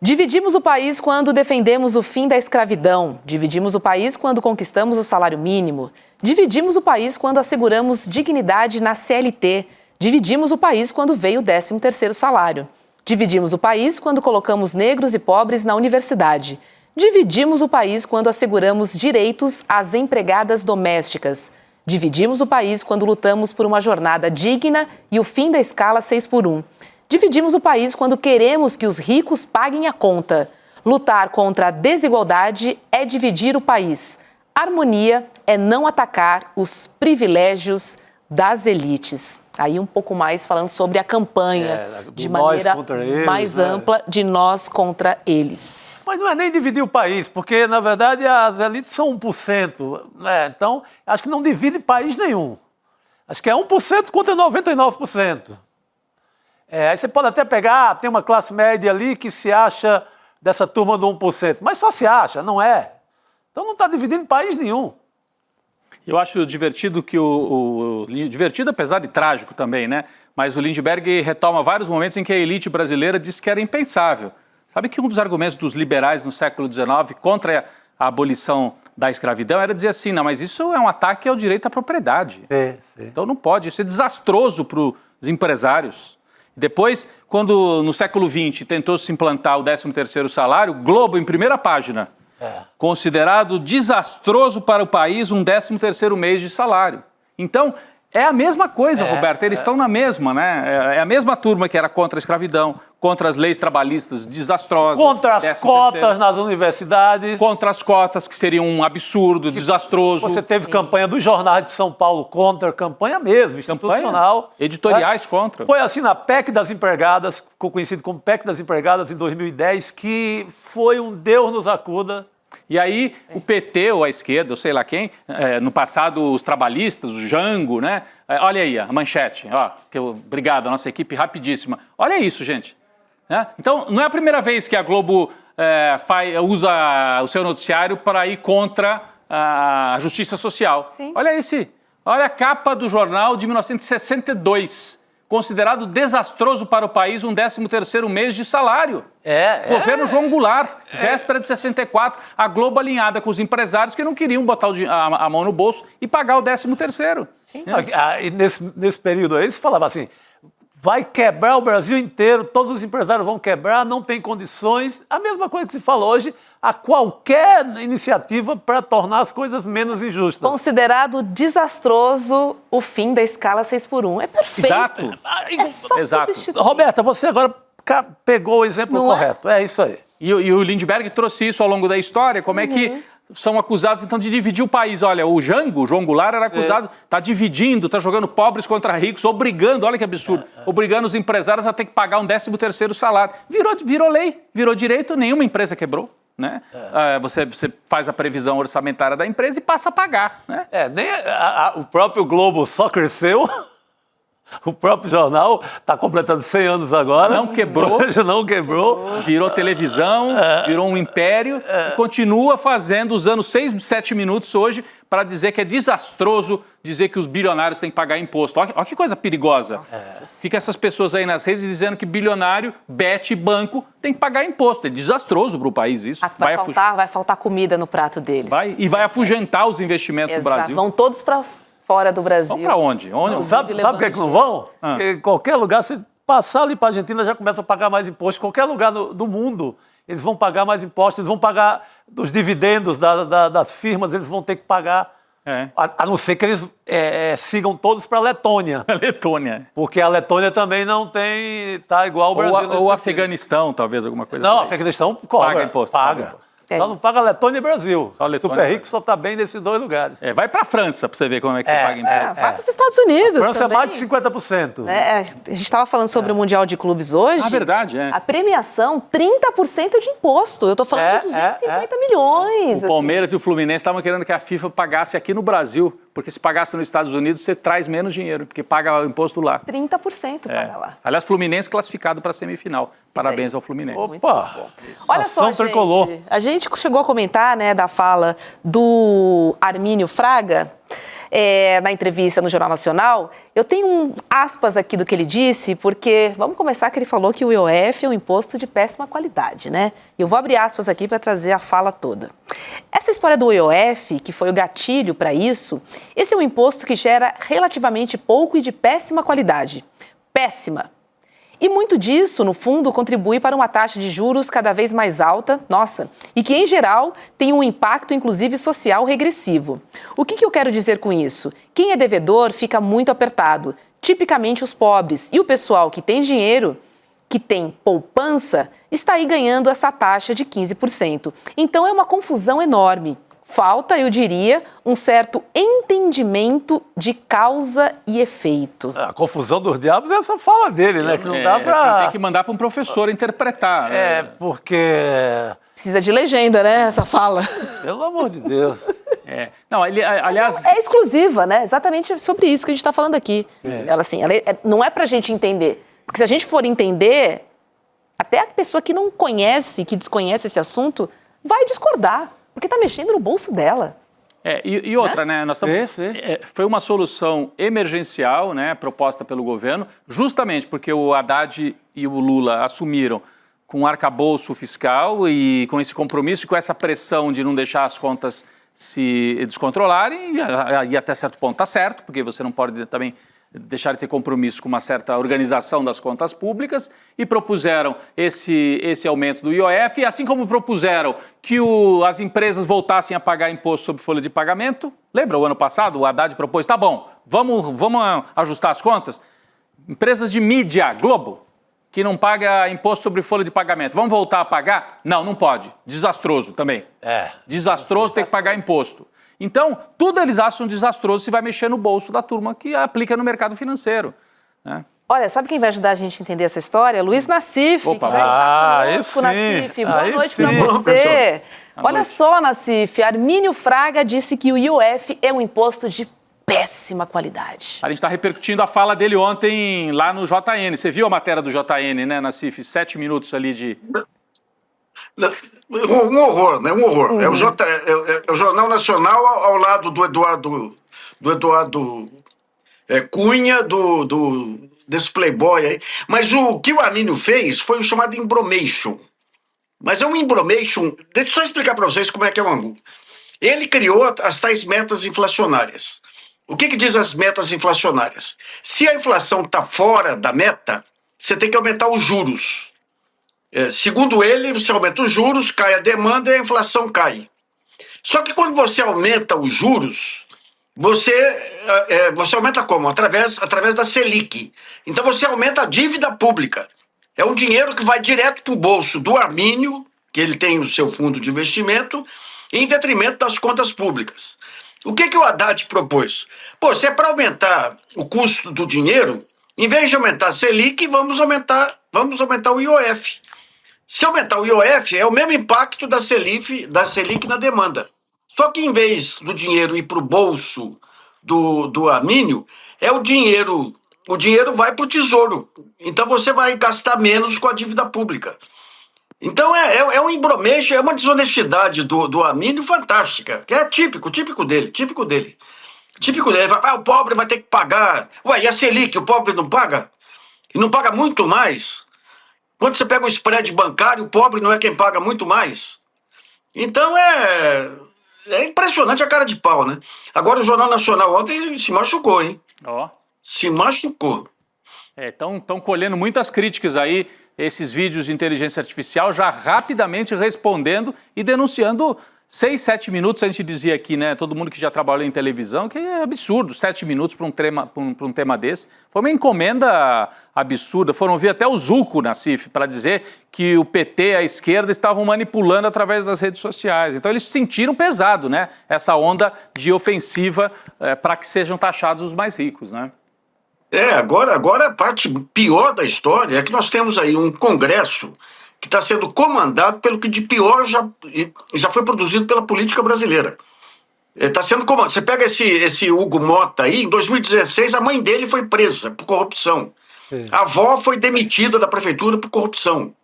Dividimos o país quando defendemos o fim da escravidão. Dividimos o país quando conquistamos o salário mínimo. Dividimos o país quando asseguramos dignidade na CLT. Dividimos o país quando veio o 13º salário. Dividimos o país quando colocamos negros e pobres na universidade. Dividimos o país quando asseguramos direitos às empregadas domésticas. Dividimos o país quando lutamos por uma jornada digna e o fim da escala 6x1. Dividimos o país quando queremos que os ricos paguem a conta. Lutar contra a desigualdade é dividir o país. Harmonia é não atacar os privilégios das elites. Aí um pouco mais falando sobre a campanha de maneira mais ampla de nós contra eles. Mas não é nem dividir o país, porque na verdade as elites são 1%, né? Então acho que não divide país nenhum. Acho que é 1% contra 99%. Aí você pode até pegar, tem uma classe média ali que se acha dessa turma do 1%, mas só se acha, não é. Então não está dividindo país nenhum. Eu acho divertido que divertido apesar de trágico também, né? Mas o Lindbergh retoma vários momentos em que a elite brasileira disse que era impensável. Sabe que um dos argumentos dos liberais no século XIX contra a abolição da escravidão era dizer assim, não, mas isso é um ataque ao direito à propriedade. Sim. Então não pode, isso é desastroso para os empresários. Depois, quando no século XX tentou se implantar o 13º salário, Globo em primeira página, considerado desastroso para o país um 13º mês de salário. Então, é a mesma coisa, Roberto, eles estão na mesma, né? É a mesma turma que era contra a escravidão, contra as leis trabalhistas desastrosas. Contra as cotas nas universidades. Contra as cotas, que seriam um absurdo, desastroso. Você teve campanha dos jornais de São Paulo contra, campanha mesmo, institucional. Editoriais contra. Foi assim na PEC das empregadas, ficou conhecido como PEC das empregadas em 2010, que foi um Deus nos acuda. E aí o PT ou a esquerda, ou sei lá quem, no passado os trabalhistas, o Jango, né? Olha aí a manchete, ó, obrigado, a nossa equipe rapidíssima. Olha isso, gente. Então, não é a primeira vez que a Globo usa o seu noticiário para ir contra a justiça social. Sim. Olha a capa do jornal de 1962, considerado desastroso para o país um 13º mês de salário. Governo João Goulart, véspera de 64, a Globo alinhada com os empresários que não queriam botar a mão no bolso e pagar o 13º. E nesse período aí, se falava assim, vai quebrar o Brasil inteiro, todos os empresários vão quebrar, não tem condições. A mesma coisa que se fala hoje a qualquer iniciativa para tornar as coisas menos injustas. Considerado desastroso o fim da escala 6x1. É perfeito. Exato. É só substituir. Roberta, você agora pegou o exemplo correto. É isso aí. E o Lindbergh trouxe isso ao longo da história, como é que são acusados, então, de dividir o país. Olha, o João Goulart, era acusado, está dividindo, está jogando pobres contra ricos, obrigando, olha que absurdo, obrigando os empresários a ter que pagar um 13º salário. Virou lei, virou direito, nenhuma empresa quebrou. Né? Você faz a previsão orçamentária da empresa e passa a pagar. Né? Nem o próprio Globo só cresceu. O próprio jornal está completando 100 anos agora. Não quebrou. Não quebrou. Virou televisão, virou um império e continua fazendo, usando 6, 7 minutos hoje para dizer que é desastroso dizer que os bilionários têm que pagar imposto. Olha que coisa perigosa. Fica essas pessoas aí nas redes dizendo que bilionário, bet, banco tem que pagar imposto. É desastroso para o país isso. Vai faltar comida no prato deles. Vai afugentar os investimentos do Brasil. Vão todos para fora do Brasil. Vão para onde? Sabe por que não vão? Porque qualquer lugar, se passar ali para a Argentina, já começa a pagar mais imposto. Qualquer lugar do mundo, eles vão pagar mais impostos, eles vão pagar dos dividendos das firmas, eles vão ter que pagar. A não ser que eles sigam todos para a Letônia. Porque a Letônia também não tem, tá igual o Brasil. Ou o Afeganistão, talvez, alguma coisa assim. Não, assim. o Afeganistão paga imposto. Paga. Só não paga Letônia e Brasil. Super rico só está bem nesses 2 lugares. Vai para a França para você ver como é que você paga imposto. Vai para os Estados Unidos. A França também. É mais de 50%. A gente estava falando sobre o Mundial de Clubes hoje. Verdade, A premiação, 30% de imposto. Eu estou falando de 250 milhões. O Palmeiras e o Fluminense estavam querendo que a FIFA pagasse aqui no Brasil. Porque se pagasse nos Estados Unidos, você traz menos dinheiro, porque paga o imposto lá. 30% paga lá. Aliás, Fluminense classificado para a semifinal. Parabéns ao Fluminense. Opa! Olha só, tricolor. Gente, a gente chegou a comentar, da fala do Armínio Fraga, na entrevista no Jornal Nacional. Eu tenho aspas aqui do que ele disse, porque vamos começar que ele falou que o IOF é um imposto de péssima qualidade, né? Eu vou abrir aspas aqui para trazer a fala toda. Essa história do IOF, que foi o gatilho para isso, esse é um imposto que gera relativamente pouco e de péssima qualidade. Péssima. E muito disso, no fundo, contribui para uma taxa de juros cada vez mais alta, e que, em geral, tem um impacto, inclusive, social regressivo. O que eu quero dizer com isso? Quem é devedor fica muito apertado, tipicamente os pobres, e o pessoal que tem dinheiro, que tem poupança, está aí ganhando essa taxa de 15%. Então, é uma confusão enorme. Falta, eu diria, um certo entendimento de causa e efeito. A confusão dos diabos é essa fala dele, né? Que não dá pra... Tem que mandar para um professor interpretar. Porque... Precisa de legenda, né, essa fala. Pelo amor de Deus. Não, aliás... É exclusiva, né? Exatamente sobre isso que a gente está falando aqui. Ela, assim, não é pra gente entender. Porque se a gente for entender, até a pessoa que não conhece, que desconhece esse assunto, vai discordar. Porque está mexendo no bolso dela. E outra, né? Nós estamos, foi uma solução emergencial, né, proposta pelo governo, justamente porque o Haddad e o Lula assumiram com um arcabouço fiscal e com esse compromisso e com essa pressão de não deixar as contas se descontrolarem, e até certo ponto está certo, porque você não pode também deixar de ter compromisso com uma certa organização das contas públicas, e propuseram esse aumento do IOF, assim como propuseram que as empresas voltassem a pagar imposto sobre folha de pagamento. Lembra, o ano passado, o Haddad propôs, tá bom, vamos ajustar as contas? Empresas de mídia, Globo, que não paga imposto sobre folha de pagamento, vamos voltar a pagar? Não pode. Desastroso também. Desastroso ter que pagar imposto. Então, tudo eles acham desastroso se vai mexer no bolso da turma que aplica no mercado financeiro, né? Olha, sabe quem vai ajudar a gente a entender essa história? Luiz Nassif, que já está conosco, Nassif. Boa noite para você. Olha só, Nassif, Armínio Fraga disse que o IOF é um imposto de péssima qualidade. A gente está repercutindo a fala dele ontem lá no JN. Você viu a matéria do JN, né, Nassif? 7 minutos ali de... Um horror, né? Um horror. É o Jornal Nacional ao lado do Eduardo cunha desse playboy aí. Mas o que o Armínio fez foi o chamado embromation. Mas é um embromation... Deixa eu só explicar para vocês como é que é o ângulo. Ele criou as tais metas inflacionárias. O que diz as metas inflacionárias? Se a inflação está fora da meta, você tem que aumentar os juros. Segundo ele, você aumenta os juros, cai a demanda e a inflação cai. Só que quando você aumenta os juros, você aumenta como? Através da Selic. Então você aumenta a dívida pública. É um dinheiro que vai direto para o bolso do Armínio, que ele tem o seu fundo de investimento, em detrimento das contas públicas. O que o Haddad propôs? Pô, se é para aumentar o custo do dinheiro, em vez de aumentar a Selic, vamos aumentar o IOF. Se aumentar o IOF, é o mesmo impacto da Selic na demanda. Só que em vez do dinheiro ir para o bolso do Armínio, o dinheiro vai para o Tesouro. Então você vai gastar menos com a dívida pública. Então é um embromation, é uma desonestidade do Armínio fantástica, que é típico dele. Ele vai, o pobre vai ter que pagar. Ué, e a Selic, o pobre não paga? E não paga muito mais? Quando você pega o spread bancário, o pobre não é quem paga muito mais? Então é impressionante a cara de pau, né? Agora o Jornal Nacional ontem se machucou, hein? Se machucou. Estão colhendo muitas críticas aí, esses vídeos de inteligência artificial, já rapidamente respondendo e denunciando 6, 7 minutos, a gente dizia aqui, né? Todo mundo que já trabalhou em televisão, que é absurdo, 7 minutos para um tema desse. Foi uma encomenda absurda. Foram ver até o Zucco, Nassif, para dizer que o PT, a esquerda, estavam manipulando através das redes sociais. Então eles sentiram pesado, né? Essa onda de ofensiva para que sejam taxados os mais ricos, né? Agora a parte pior da história é que nós temos aí um Congresso que está sendo comandado pelo que de pior já foi produzido pela política brasileira. Está sendo comandado. Você pega esse Hugo Mota aí, em 2016 a mãe dele foi presa por corrupção. A avó foi demitida da prefeitura por corrupção.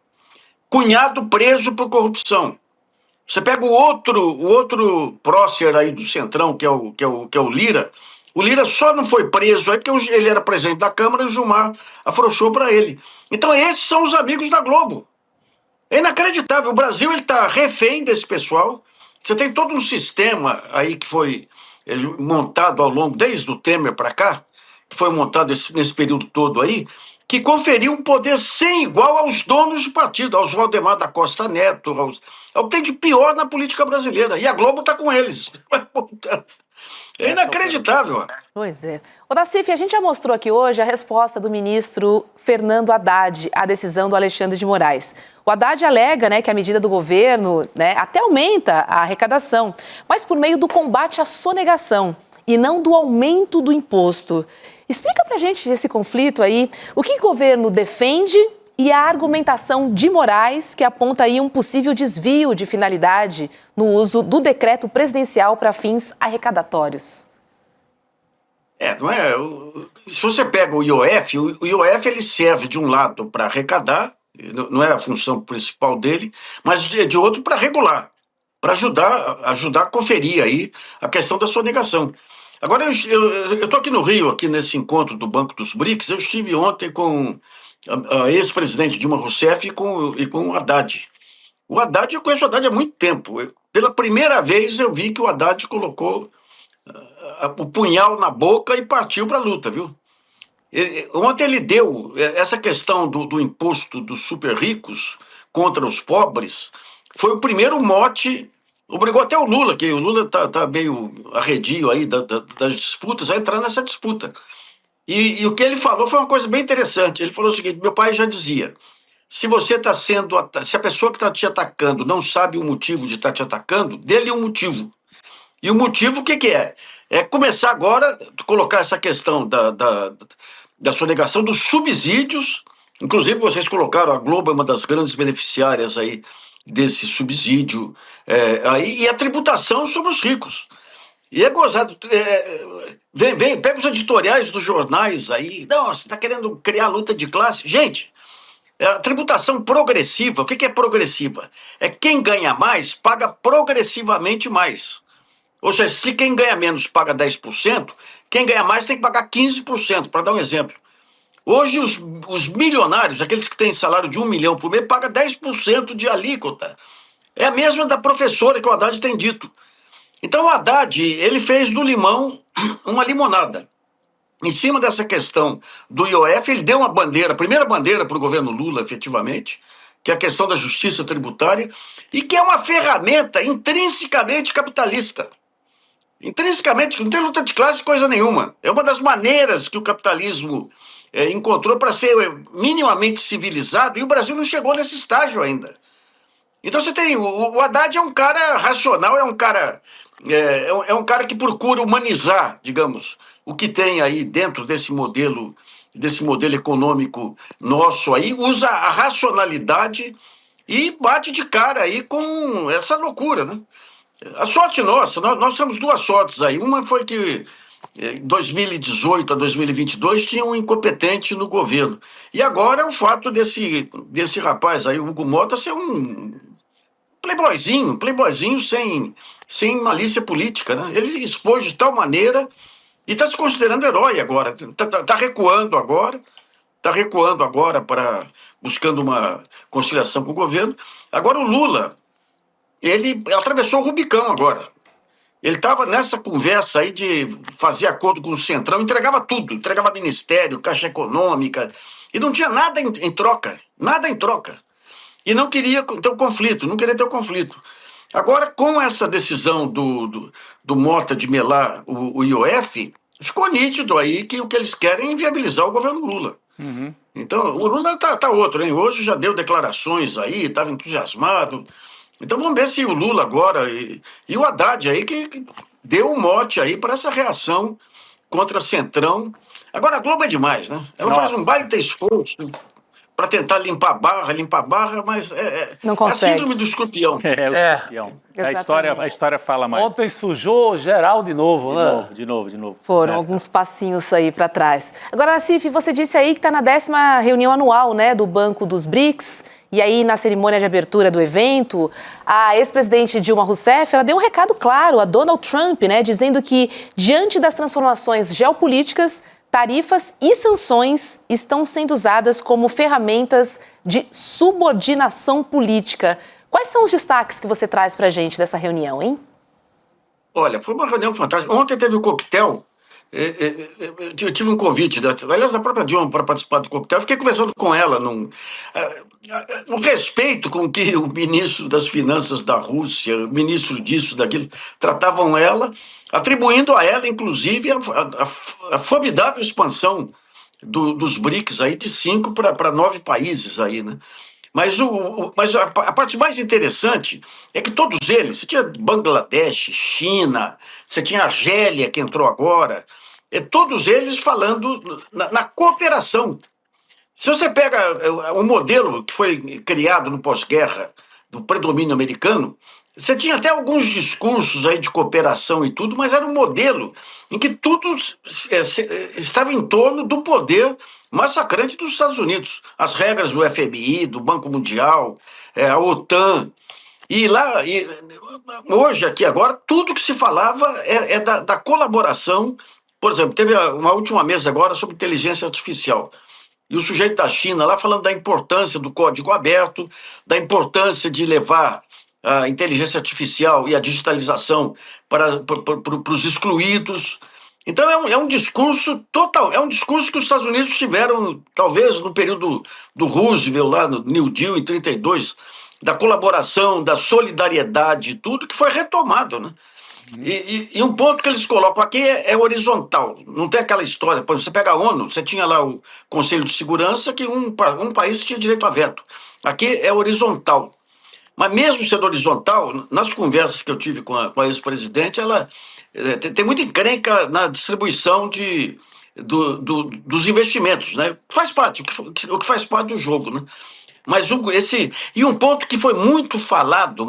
Cunhado preso por corrupção. Você pega o outro prócer aí do Centrão, que é o Lira. O Lira só não foi preso aí porque ele era presidente da Câmara e o Gilmar afrouxou para ele. Então esses são os amigos da Globo. É inacreditável. O Brasil está refém desse pessoal. Você tem todo um sistema aí que foi montado ao longo, desde o Temer para cá, que foi montado nesse período todo aí, que conferiu um poder sem igual aos donos do partido, aos Valdemar da Costa Neto, ao que tem de pior na política brasileira. E a Globo está com eles. É inacreditável. Pois é. O Nassif, a gente já mostrou aqui hoje a resposta do ministro Fernando Haddad à decisão do Alexandre de Moraes. O Haddad alega, né, que a medida do governo, né, até aumenta a arrecadação, mas por meio do combate à sonegação e não do aumento do imposto. Explica pra gente esse conflito aí, o que o governo defende e a argumentação de Moraes, que aponta aí um possível desvio de finalidade no uso do decreto presidencial para fins arrecadatórios. Não é? Se você pega o IOF, o IOF ele serve de um lado para arrecadar, não é a função principal dele, mas de outro para regular, para ajudar a conferir aí a questão da sonegação. Agora, eu estou aqui no Rio, aqui nesse encontro do Banco dos BRICS, eu estive ontem com a ex-presidente Dilma Rousseff e com o Haddad. O Haddad, eu conheço o Haddad há muito tempo. Pela primeira vez eu vi que o Haddad colocou o punhal na boca e partiu para a luta, viu? Ontem ele deu essa questão do imposto dos super ricos contra os pobres, foi o primeiro mote, obrigou até o Lula, que o Lula tá meio arredio aí das disputas, a entrar nessa disputa. E o que ele falou foi uma coisa bem interessante. Ele falou o seguinte: meu pai já dizia, se a pessoa que está te atacando não sabe o motivo de estar te atacando, dê-lhe um motivo. E o motivo o que é? É começar agora a colocar essa questão da sonegação dos subsídios. Inclusive vocês colocaram, a Globo é uma das grandes beneficiárias aí desse subsídio, e a tributação sobre os ricos. E é gozado. Pega os editoriais dos jornais aí. Não, você está querendo criar luta de classe. Gente, a tributação progressiva, o que é progressiva? É quem ganha mais, paga progressivamente mais. Ou seja, se quem ganha menos paga 10%, quem ganha mais tem que pagar 15%, para dar um exemplo. Hoje, os milionários, aqueles que têm salário de 1 milhão por mês, pagam 10% de alíquota. É a mesma da professora que o Haddad tem dito. Então, o Haddad, ele fez do limão uma limonada. Em cima dessa questão do IOF, ele deu uma bandeira, a primeira bandeira para o governo Lula, efetivamente, que é a questão da justiça tributária, e que é uma ferramenta intrinsecamente capitalista. Intrinsecamente, não tem luta de classe, coisa nenhuma. É uma das maneiras que o capitalismo encontrou para ser minimamente civilizado, e o Brasil não chegou nesse estágio ainda. Então você tem, o Haddad é um cara racional, é um cara que procura humanizar, digamos, o que tem aí dentro desse modelo econômico nosso aí, usa a racionalidade e bate de cara aí com essa loucura, né? A sorte nossa, nós temos duas sortes aí. Uma foi que em 2018 a 2022 tinha um incompetente no governo. E agora o fato desse rapaz aí, o Hugo Mota, ser um playboyzinho sem malícia política, né? Ele expôs de tal maneira e está se considerando herói agora. Está recuando agora para buscando uma conciliação com o governo. Agora o Lula, ele atravessou o Rubicão agora. Ele estava nessa conversa aí de fazer acordo com o Centrão, entregava tudo, entregava ministério, Caixa Econômica, e não tinha nada em troca, nada em troca. E não queria ter o conflito, Agora, com essa decisão do Mota de melar o IOF, ficou nítido aí que o que eles querem é inviabilizar o governo Lula. Uhum. Então, o Lula tá outro, hein? Hoje já deu declarações aí, estava entusiasmado. Então vamos ver se o Lula agora e o Haddad aí que deu um mote aí para essa reação contra Centrão. Agora a Globo é demais, né? Ela faz um baita esforço para tentar limpar a barra, mas não consegue. É a síndrome do escorpião. O escorpião. A história fala mais. Ontem sujou geral de novo, né? De novo. Foram alguns passinhos aí para trás. Agora, Nassif, você disse aí que está na 10ª reunião anual, né, do Banco dos BRICS. E aí, na cerimônia de abertura do evento, a ex-presidente Dilma Rousseff, ela deu um recado claro a Donald Trump, né, dizendo que, diante das transformações geopolíticas, tarifas e sanções estão sendo usadas como ferramentas de subordinação política. Quais são os destaques que você traz para a gente dessa reunião, hein? Olha, foi uma reunião fantástica. Ontem teve o coquetel. Eu tive um convite, aliás, da própria Dilma para participar do coquetel. Fiquei conversando com ela. O respeito com que o ministro das Finanças da Rússia, o ministro disso, daquilo, tratavam ela, atribuindo a ela, inclusive, a formidável expansão dos BRICS aí, de 5 para 9 países aí, né? Mas a parte mais interessante é que todos eles, você tinha Bangladesh, China, você tinha Argélia, que entrou agora, todos eles falando na cooperação. Se você pega o modelo que foi criado no pós-guerra, do predomínio americano, você tinha até alguns discursos aí de cooperação e tudo, mas era um modelo em que tudo estava em torno do poder massacrante dos Estados Unidos. As regras do FMI, do Banco Mundial, a OTAN. Hoje, aqui agora, tudo que se falava é da colaboração. Por exemplo, teve uma última mesa agora sobre inteligência artificial. E o sujeito da China lá falando da importância do código aberto, da importância de levar a inteligência artificial e a digitalização para os excluídos. Então é um discurso total, é um discurso que os Estados Unidos tiveram, talvez, no período do Roosevelt, lá no New Deal, em 1932, da colaboração, da solidariedade, tudo que foi retomado, né? E um ponto que eles colocam aqui é horizontal, não tem aquela história. Por exemplo, você pega a ONU, você tinha lá o Conselho de Segurança, que um país tinha direito a veto. Aqui é horizontal. Mas mesmo sendo horizontal, nas conversas que eu tive com a ex-presidente, ela tem muita encrenca na distribuição dos investimentos, né? Faz parte, o que faz parte do jogo, né? Mas um ponto que foi muito falado,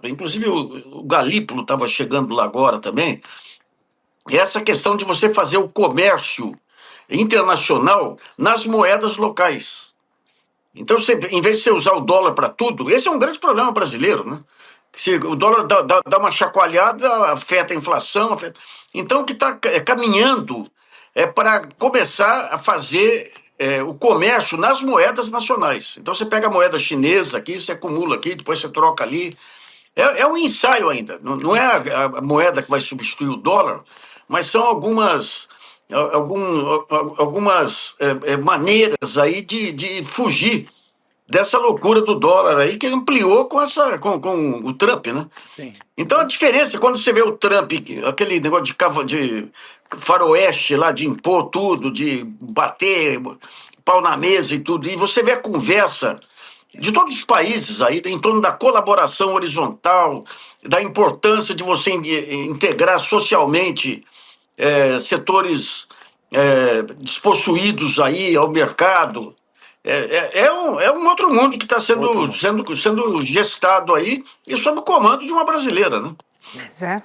inclusive o Galípolo estava chegando lá agora também, é essa questão de você fazer o comércio internacional nas moedas locais. Então, em vez de você usar o dólar para tudo, esse é um grande problema brasileiro, né? Se o dólar dá uma chacoalhada, afeta a inflação. Então, o que está caminhando é para começar a fazer o comércio nas moedas nacionais. Então, você pega a moeda chinesa aqui, você acumula aqui, depois você troca ali. É um ensaio ainda. Não é a moeda que vai substituir o dólar, mas são algumas maneiras aí de fugir dessa loucura do dólar aí, que ampliou com o Trump, né? Sim. Então a diferença, quando você vê o Trump, aquele negócio de faroeste lá, de impor tudo, de bater pau na mesa e tudo, e você vê a conversa de todos os países aí, em torno da colaboração horizontal, da importância de você integrar socialmente setores despossuídos aí ao mercado. É um outro mundo que está sendo gestado aí e sob o comando de uma brasileira, né? Pois é.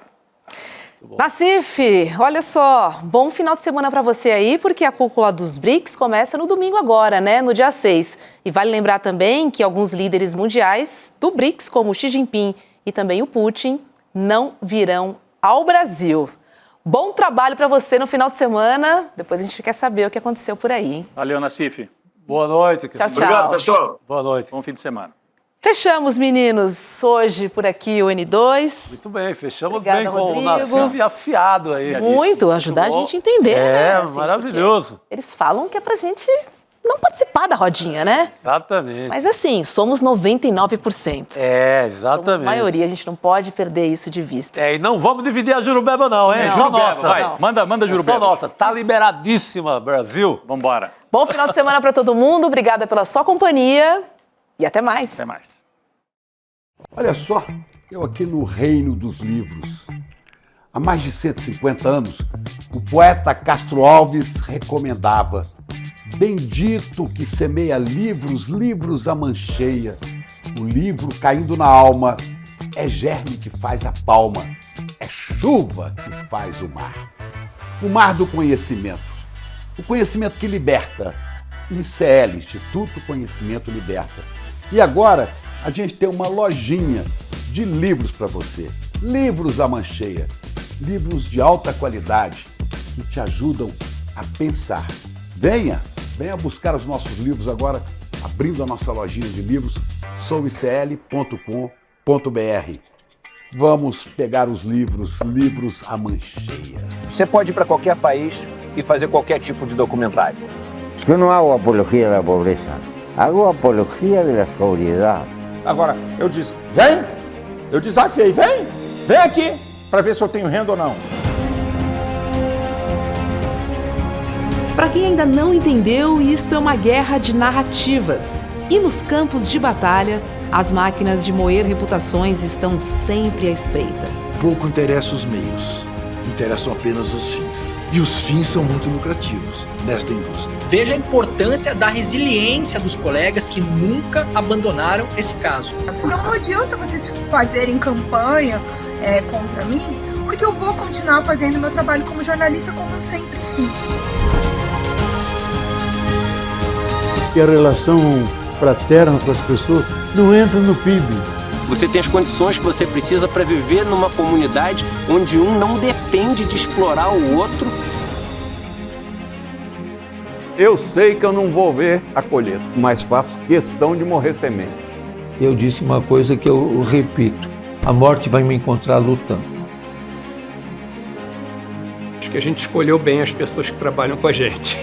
Nassif, olha só, bom final de semana para você aí, porque a cúpula dos BRICS começa no domingo agora, né, no dia 6. E vale lembrar também que alguns líderes mundiais do BRICS, como o Xi Jinping e também o Putin, não virão ao Brasil. Bom trabalho para você no final de semana, depois a gente quer saber o que aconteceu por aí, hein? Valeu, Nassif. Boa noite. Tchau, tchau. Obrigado, pessoal. Boa noite. Bom fim de semana. Fechamos, meninos. Hoje, por aqui, o N2. Muito bem, fechamos Obrigada, bem com Rodrigo. o Nassif afiado aí. Muito, ajudar a gente a entender, né? Assim, maravilhoso. Eles falam que é pra gente não participar da rodinha, né? Exatamente. Mas assim, somos 99%. Exatamente. Somos maioria, a gente não pode perder isso de vista. E não vamos dividir a Jurubeba não, hein? Não, Só Jurubeba, nossa. vai. Manda Jurubeba. Só nossa. Tá liberadíssima, Brasil. Vambora. Bom final de semana para todo mundo. Obrigada pela sua companhia. E até mais. Até mais. Olha só, eu aqui no reino dos livros. Há mais de 150 anos, o poeta Castro Alves recomendava: bendito que semeia livros, livros a mancheia. O livro caindo na alma é germe que faz a palma, é chuva que faz o mar do conhecimento. O conhecimento que liberta. ICL, Instituto Conhecimento Liberta. E agora a gente tem uma lojinha de livros para você. Livros à mancheia. Livros de alta qualidade que te ajudam a pensar. Venha buscar os nossos livros agora, abrindo a nossa lojinha de livros, souicl.com.br. Vamos pegar os livros à mancheia. Você pode ir para qualquer país e fazer qualquer tipo de documentário. Eu não hago apologia da pobreza, hago apologia da sobriedade. Agora, eu disse, vem, eu desafiei, vem aqui, para ver se eu tenho renda ou não. Para quem ainda não entendeu, isto é uma guerra de narrativas. E nos campos de batalha, as máquinas de moer reputações estão sempre à espreita. Pouco interessa os meios, interessam apenas os fins. E os fins são muito lucrativos nesta indústria. Veja a importância da resiliência dos colegas que nunca abandonaram esse caso. Então não adianta vocês fazerem campanha contra mim, porque eu vou continuar fazendo meu trabalho como jornalista como eu sempre fiz. E a relação fraterna com as pessoas não entra no PIB. Você tem as condições que você precisa para viver numa comunidade onde um não depende de explorar o outro. Eu sei que eu não vou ver a colheita, mas faço questão de morrer semente. Eu disse uma coisa que eu repito: a morte vai me encontrar lutando. Acho que a gente escolheu bem as pessoas que trabalham com a gente.